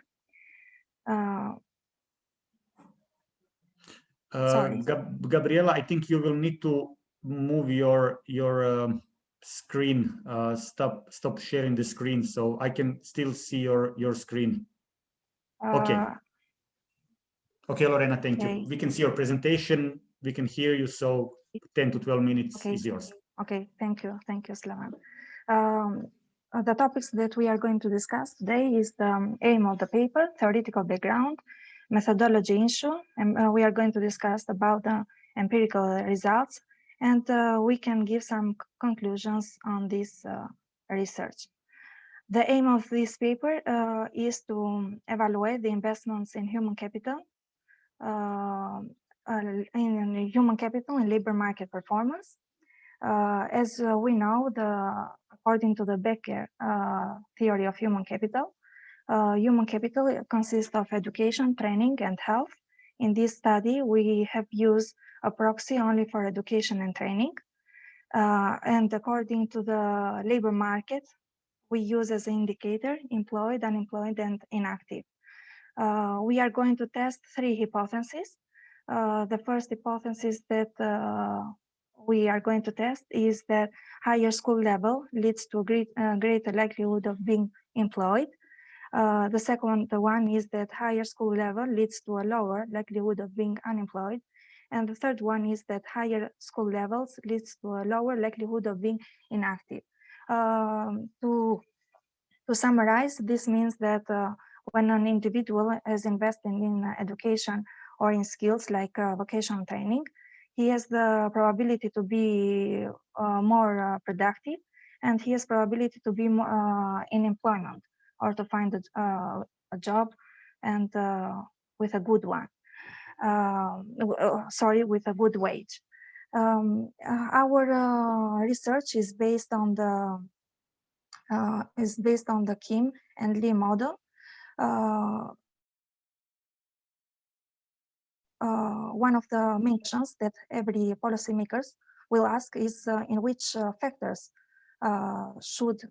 Gabriela, I think you will need to move your screen. Stop sharing the screen so I can still see your screen. Okay. Okay, Lorena, thank you. We can see your presentation. We can hear you. So 10 to 12 minutes is yours. Okay, thank you, Slaven. The topics that we are going to discuss today is the aim of the paper, theoretical background, methodology issue, and we are going to discuss about the empirical results, and we can give some conclusions on this research. The aim of this paper is to evaluate the investments in human capital, in labor market performance. As we know, according to the Becker theory of human capital, Human capital consists of education, training, and health. In this study, we have used a proxy only for education and training. And according to the labor market, we use as an indicator employed, unemployed, and inactive. We are going to test 3 hypotheses. The first hypothesis that we are going to test is that higher school level leads to greater likelihood of being employed. The second one is that higher school level leads to a lower likelihood of being unemployed. And the third one is that higher school levels leads to a lower likelihood of being inactive. To summarize, this means that when an individual is investing in education or in skills like vocational training, he has the probability to be more productive, and he has probability to be more, in employment or to find a job, and with a good one. With a good wage. Our research is based on the Kim and Lee model. One of the main questions that every policymakers will ask is in which factors should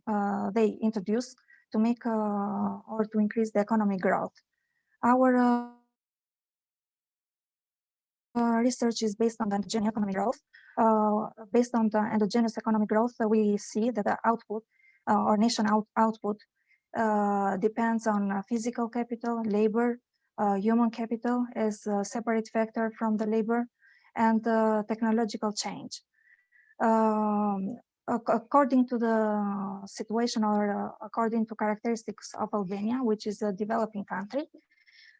they introduce to make or to increase the economic growth. Our research is based on the endogenous economic growth. Based on the endogenous economic growth, we see that the output or nation output depends on physical capital, labor, human capital as a separate factor from the labor, and technological change. According to the situation or according to characteristics of Albania, which is a developing country,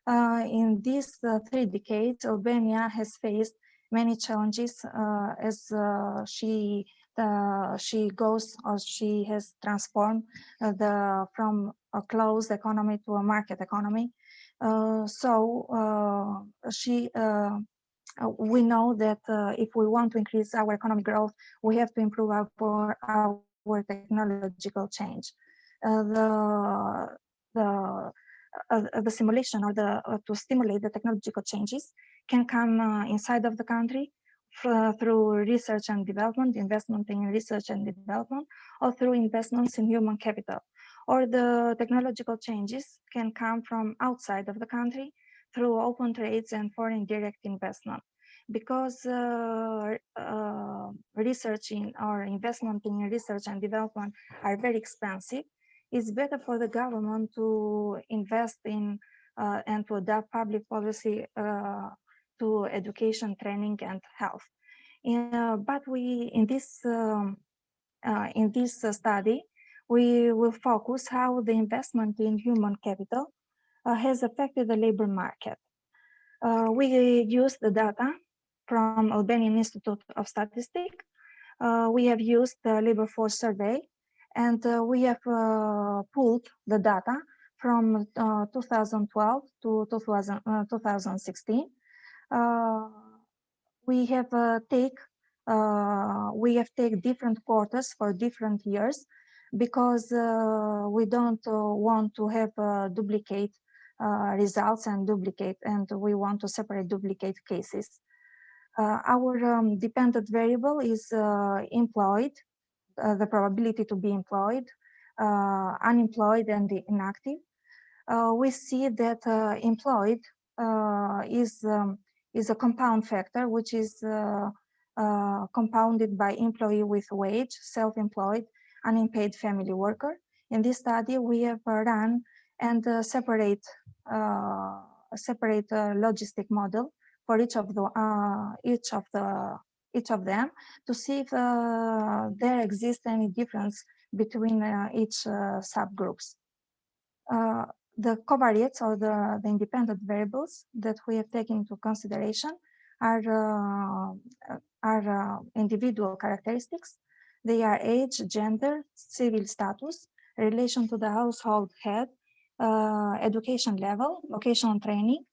in these 3 decades, Albania has faced many challenges as she goes, or she has transformed from a closed economy to a market economy. We know that if we want to increase our economic growth, we have to improve our technological change. The simulation or to stimulate the technological changes can come inside of the country through research and development, investment in research and development, or through investments in human capital. Or the technological changes can come from outside of the country through open trades and foreign direct investment. Because researching or investment in research and development are very expensive, it's better for the government to invest in and to adapt public policy to education, training, and health. But in this study, we will focus how the investment in human capital has affected the labor market. We use the data from Albanian Institute of Statistics. We have used the labor force survey, and we have pulled the data from 2012 to 2016. We have taken different quarters for different years because we don't want to have duplicate results and we want to separate duplicate cases. Our dependent variable is employed, the probability to be employed, unemployed, and the inactive. We see that employed is a compound factor, which is compounded by employee with wage, self-employed, unpaid family worker. In this study, we have run and separate logistic model for each of them to see if there exists any difference between each subgroups. The covariates or the independent variables that we have taken into consideration are individual characteristics. They are age, gender, civil status, relation to the household head, education level, vocational training,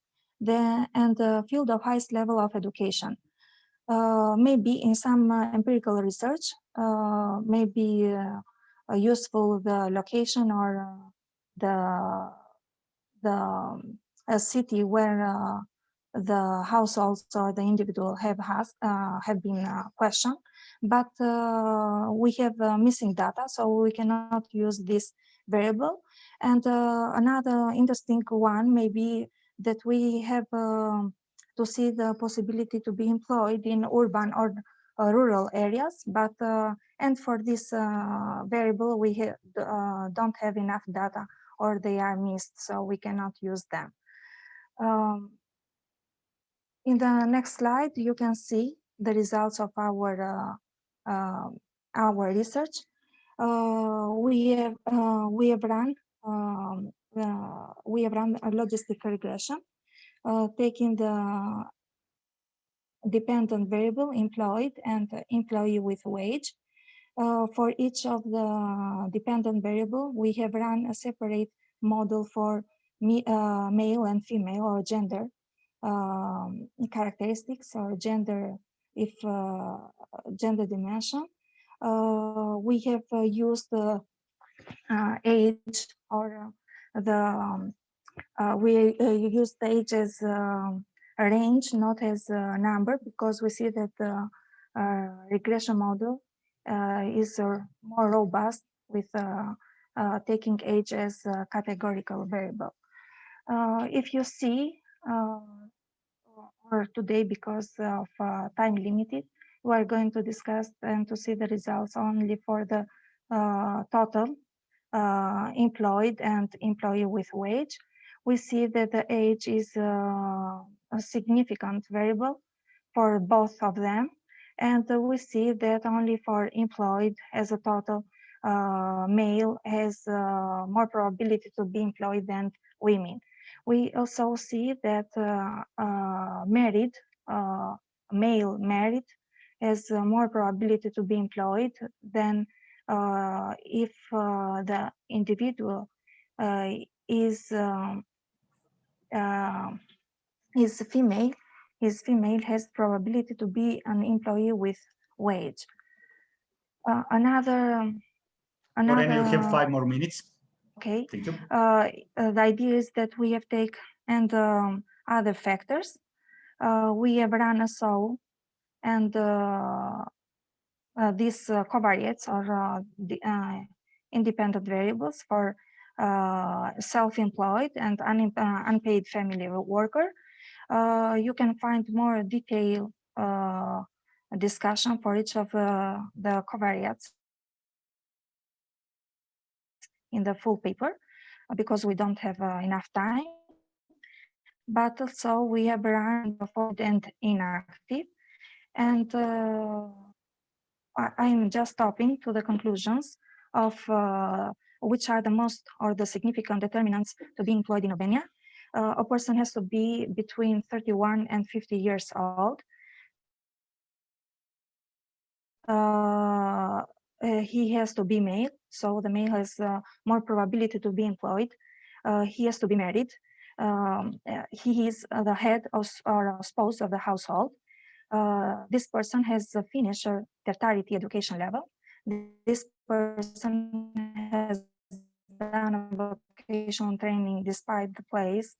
and the field of highest level of education. Maybe in some empirical research, may be useful the location or a city where the households or the individual have been questioned, but we have missing data, so we cannot use this variable. And another interesting one may be that we have to see the possibility to be employed in urban or rural areas, but and for this variable we don't have enough data, or they are missed, so we cannot use them. In the next slide, you can see the results of our research. We have run a logistic regression, taking the dependent variable employed and employee with wage. For each of the dependent variable, we have run a separate model for male and female, or gender characteristics, or gender, if gender dimension. We have used the age, or we use the age as a range, not as a number, because we see that the regression model is more robust with taking age as a categorical variable. If you see, or today, because of time limited, we are going to discuss and to see the results only for the total employed and employee with wage. We see that the age is a significant variable for both of them, and we see that only for employed as a total, male has more probability to be employed than women. We also see that married, male married, has more probability to be employed than if the individual is female. His female has probability to be an employee with wage. Lorena, you have 5 more minutes. Okay. Thank you. The idea is that we have taken and other factors. We have run a SOW, and these covariates, or the independent variables for self-employed and unpaid family worker. You can find more detailed discussion for each of the covariates in the full paper, because we don't have enough time. But also we have run forward and inactive, and I'm just stopping to the conclusions of which are the most or the significant determinants to be employed in Albania. A person has to be between 31 and 50 years old. He has to be male, so the male has more probability to be employed. He has to be married. He is the head of, or spouse of the household. This person has finished a tertiary education level. This person has done a vocational training despite the place,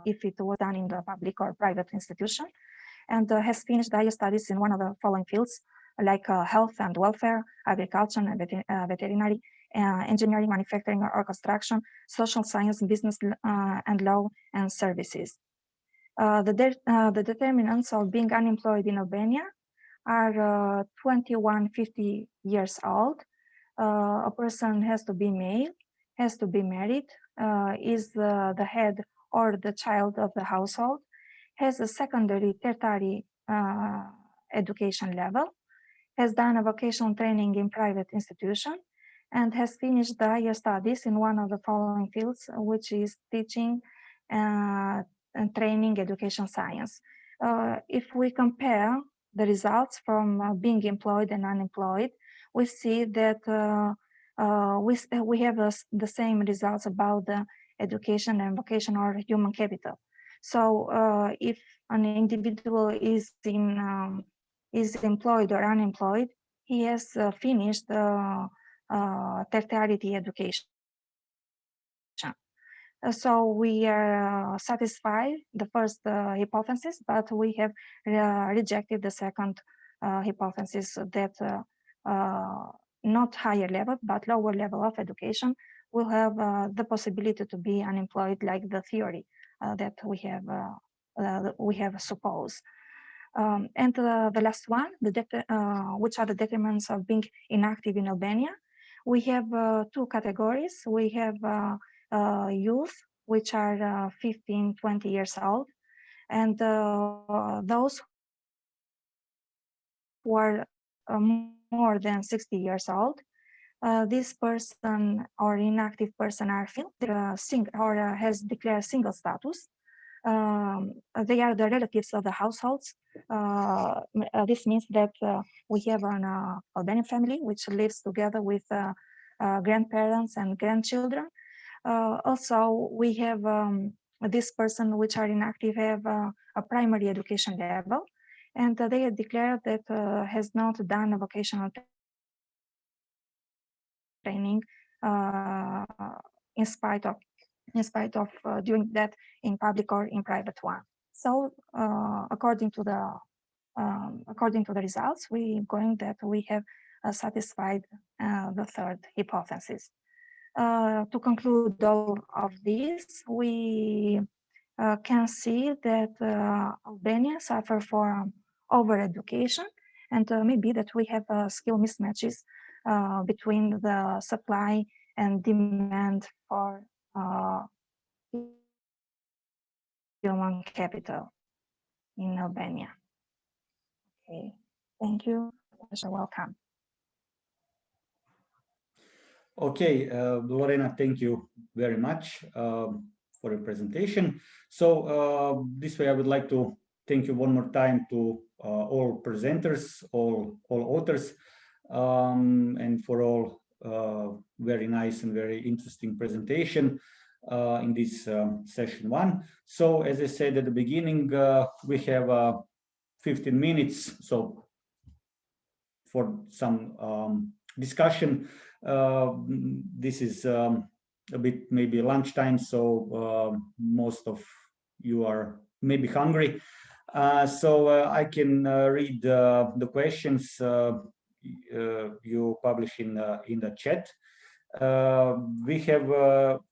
if it was done in the public or private institution, and has finished higher studies in one of the following fields, like health and welfare, agriculture and veterinary, engineering, manufacturing or construction, social science, business and law, and services. The determinants of being unemployed in Albania are 21, 50 years old. A person has to be male, has to be married, is the head or the child of the household, has a secondary, tertiary education level, has done a vocational training in private institution, and has finished the higher studies in one of the following fields, which is teaching and training education science. If we compare the results from being employed and unemployed, we see that we have the same results about the education and vocation or human capital. So if an individual is employed or unemployed, he has finished tertiary education. So we are satisfied the first hypothesis, but we have rejected the second hypothesis that not higher level, but lower level of education will have the possibility to be unemployed, like the theory that we have supposed. And the last one, which are the detriments of being inactive in Albania. We have two categories. We have youth, which are 15, 20 years old, and those who are more than 60 years old. This person or inactive person are or has declared single status. They are the relatives of the households. This means that we have an Albanian family which lives together with grandparents and grandchildren. Also, we have this person which are inactive have a primary education level, and they have declared that has not done a vocational training in spite of doing that in public or in private one. So according to the results, we going that we have satisfied the third hypothesis. To conclude all of this, we can see that Albania suffer from over-education, and maybe that we have skill mismatches between the supply and demand for human capital in Albania. Okay, thank you. You're welcome. Okay, Lorena, thank you very much for your presentation. So this way I would like to thank you one more time to all presenters, all authors, and for all very nice and very interesting presentation in this session one. So as I said at the beginning, we have 15 minutes so for some discussion. This is a bit maybe lunchtime, so most of you are maybe hungry. So I can read the questions you publish in the chat. We have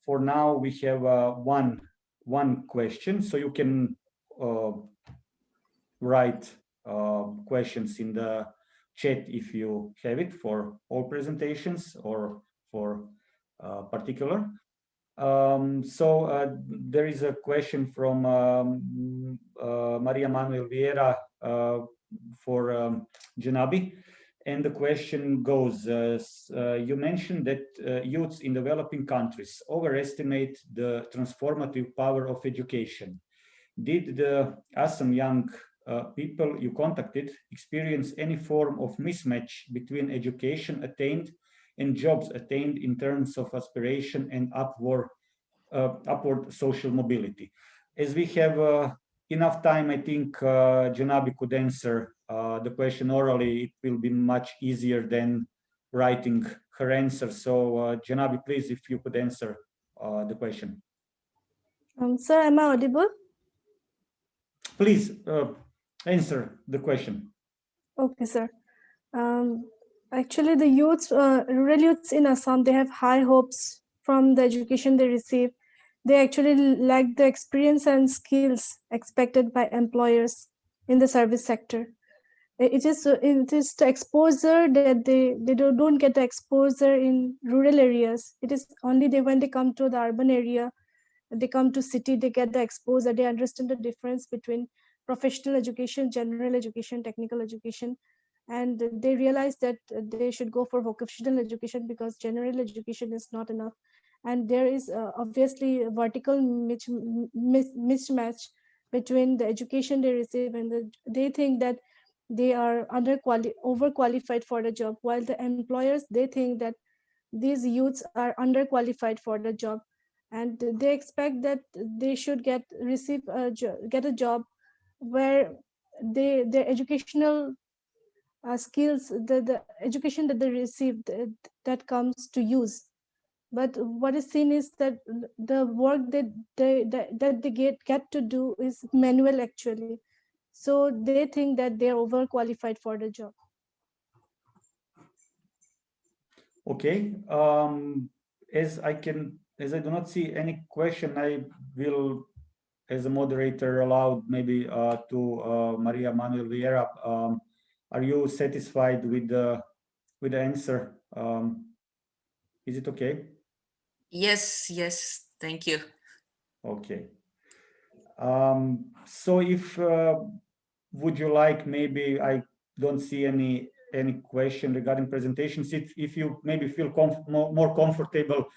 for now we have one question, so you can write questions in the chat if you have it for all presentations or for particular. So there is a question from Maria Manuel Vieira for Jahnabi, and the question goes, you mentioned that youths in developing countries overestimate the transformative power of education. Did the ASEM young people you contacted experience any form of mismatch between education attained and jobs attained in terms of aspiration and upward social mobility? As we have enough time, I think Jahnabi could answer the question orally. It will be much easier than writing her answer. So Jahnabi, please, if you could answer the question. Sir, am I audible? Please answer the question. Okay, sir. Actually, the youths, rural youths in Assam, they have high hopes from the education they receive. They actually lack the experience and skills expected by employers in the service sector. It is the exposure that they don't get the exposure in rural areas. It is only when they come to the urban area, they come to city, they get the exposure, they understand the difference between professional education, general education, technical education, and they realize that they should go for vocational education because general education is not enough. And there is obviously a vertical mismatch between the education they receive and they think that they are overqualified for the job, while the employers, they think that these youths are underqualified for the job, and they expect that they should get a job where their educational skills, the education that they received, that comes to use. But what is seen is that the work that they get to do is manual actually. So they think that they're overqualified for the job. Okay. As I do not see any question, I will, as a moderator, allow maybe to Maria Manuel Vieira. Are you satisfied with the answer? Is it okay? Yes, yes, thank you. Okay. So if would you like, maybe I don't see any question regarding presentations. If you maybe feel more comfortable,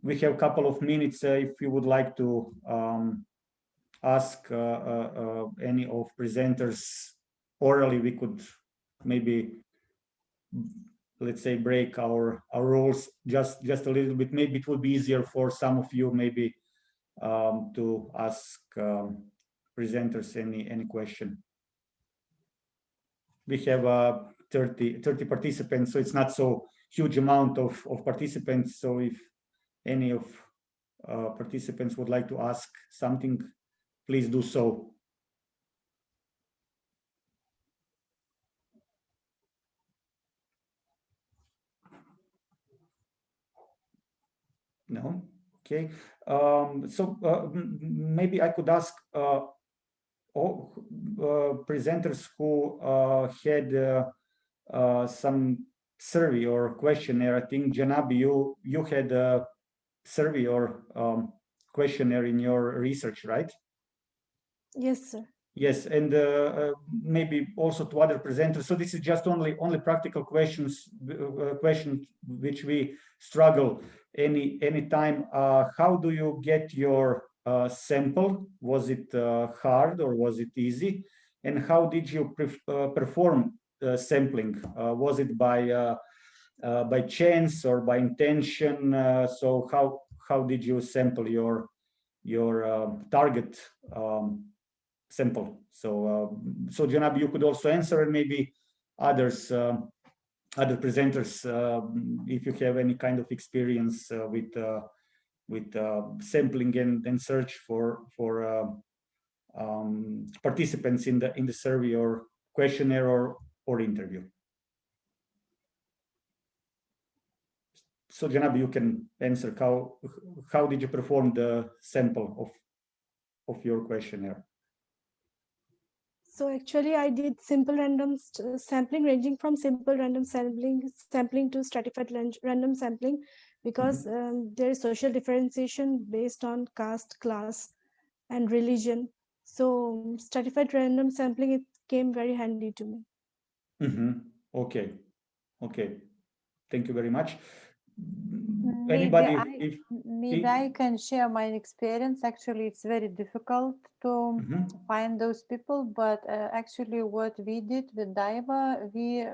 we have a couple of minutes if you would like to ask any of presenters orally. We could maybe, let's say, break our rules just a little bit. Maybe it would be easier for some of you maybe to ask presenters any question. We have 30 participants, so it's not so huge amount of participants. So if any of participants would like to ask something, please do so. No? Okay. So maybe I could ask presenters who had some survey or questionnaire. I think, Jahnabi, you had a survey or questionnaire in your research, right? Yes, sir. Yes, and maybe also to other presenters. So this is just only practical questions, questions which we struggle any time. How do you get your sample? Was it hard or was it easy? And how did you perform sampling? Was it by chance or by intention? So how did you sample your target sample? So so Jahnabi, you could also answer, and maybe others, other presenters, if you have any kind of experience with sampling and search for participants in the survey or questionnaire or interview. So Jahnabi, you can answer. How did you perform the sample of your questionnaire? So actually, I did simple random sampling, ranging from simple random sampling to stratified random sampling, because there is social differentiation based on caste, class, and religion. So stratified random sampling, it came very handy to me. Okay. Thank you very much. Anybody? Maybe I can share my experience. Actually, it's very difficult to find those people, but actually what we did with Daiva, we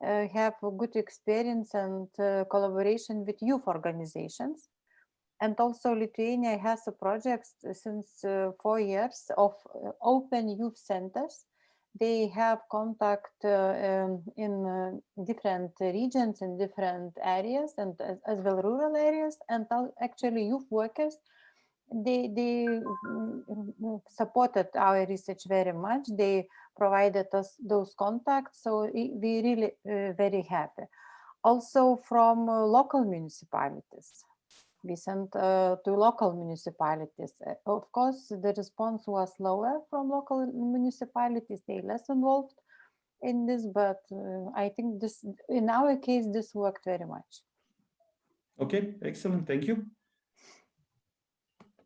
have a good experience and collaboration with youth organizations. And also Lithuania has a project since 4 years of open youth centers. They have contact in different regions, in different areas, and as well rural areas. And actually youth workers, they supported our research very much. They provided us those contacts, so we really very happy. Also from local municipalities. We sent to local municipalities. Of course, the response was lower from local municipalities. They less involved in this, but I think this, in our case, this worked very much. Okay, excellent. Thank you.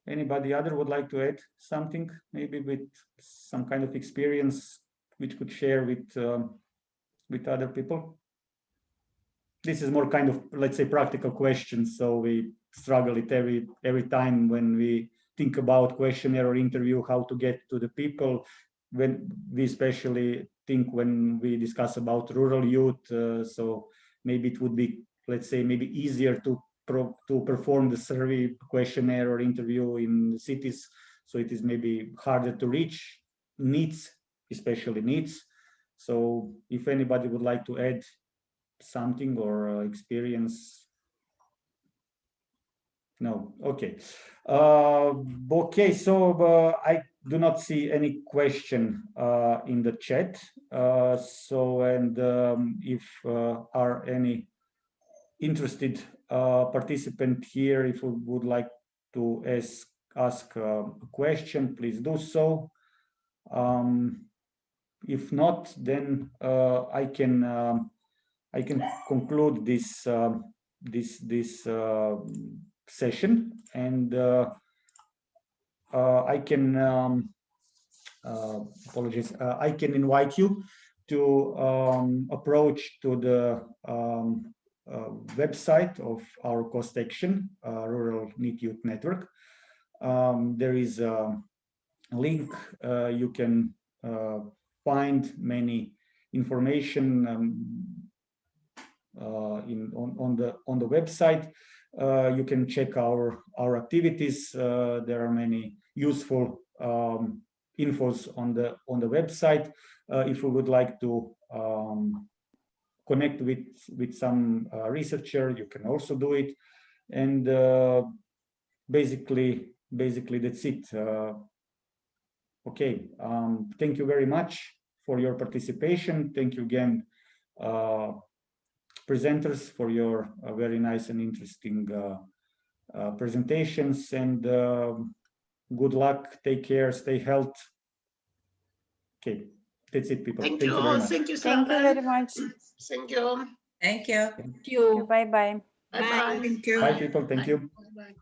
Anybody other would like to add something, maybe with some kind of experience which could share with other people? This is more kind of, let's say, practical questions, so we struggle it every time when we think about questionnaire or interview, how to get to the people. When we especially think when we discuss about rural youth, so maybe it would be, let's say, maybe easier to perform the survey, questionnaire, or interview in cities. So it is maybe harder to reach NEETs, especially NEETs. So if anybody would like to add something or experience. No. Okay. Okay. So I do not see any question in the chat. If are any interested participant here, if you would like to ask a question, please do so. If not, then I can conclude this session, and I can apologize. I can invite you to approach to the website of our co-section, Rural Neet Youth Network. There is a link. You can find many information on the website. You can check our activities. There are many useful infos on the website. If you would like to connect with some researcher, you can also do it. And basically that's it. Okay. Thank you very much for your participation. Thank you again, presenters, for your very nice and interesting presentations, and good luck, take care, stay healthy. Okay, that's it, people. Thank you very much. Thank you, Thank you very much. Thank you. Thank you. Thank you. Bye bye. Bye bye. Thank you. Bye, people. Thank you. Bye bye.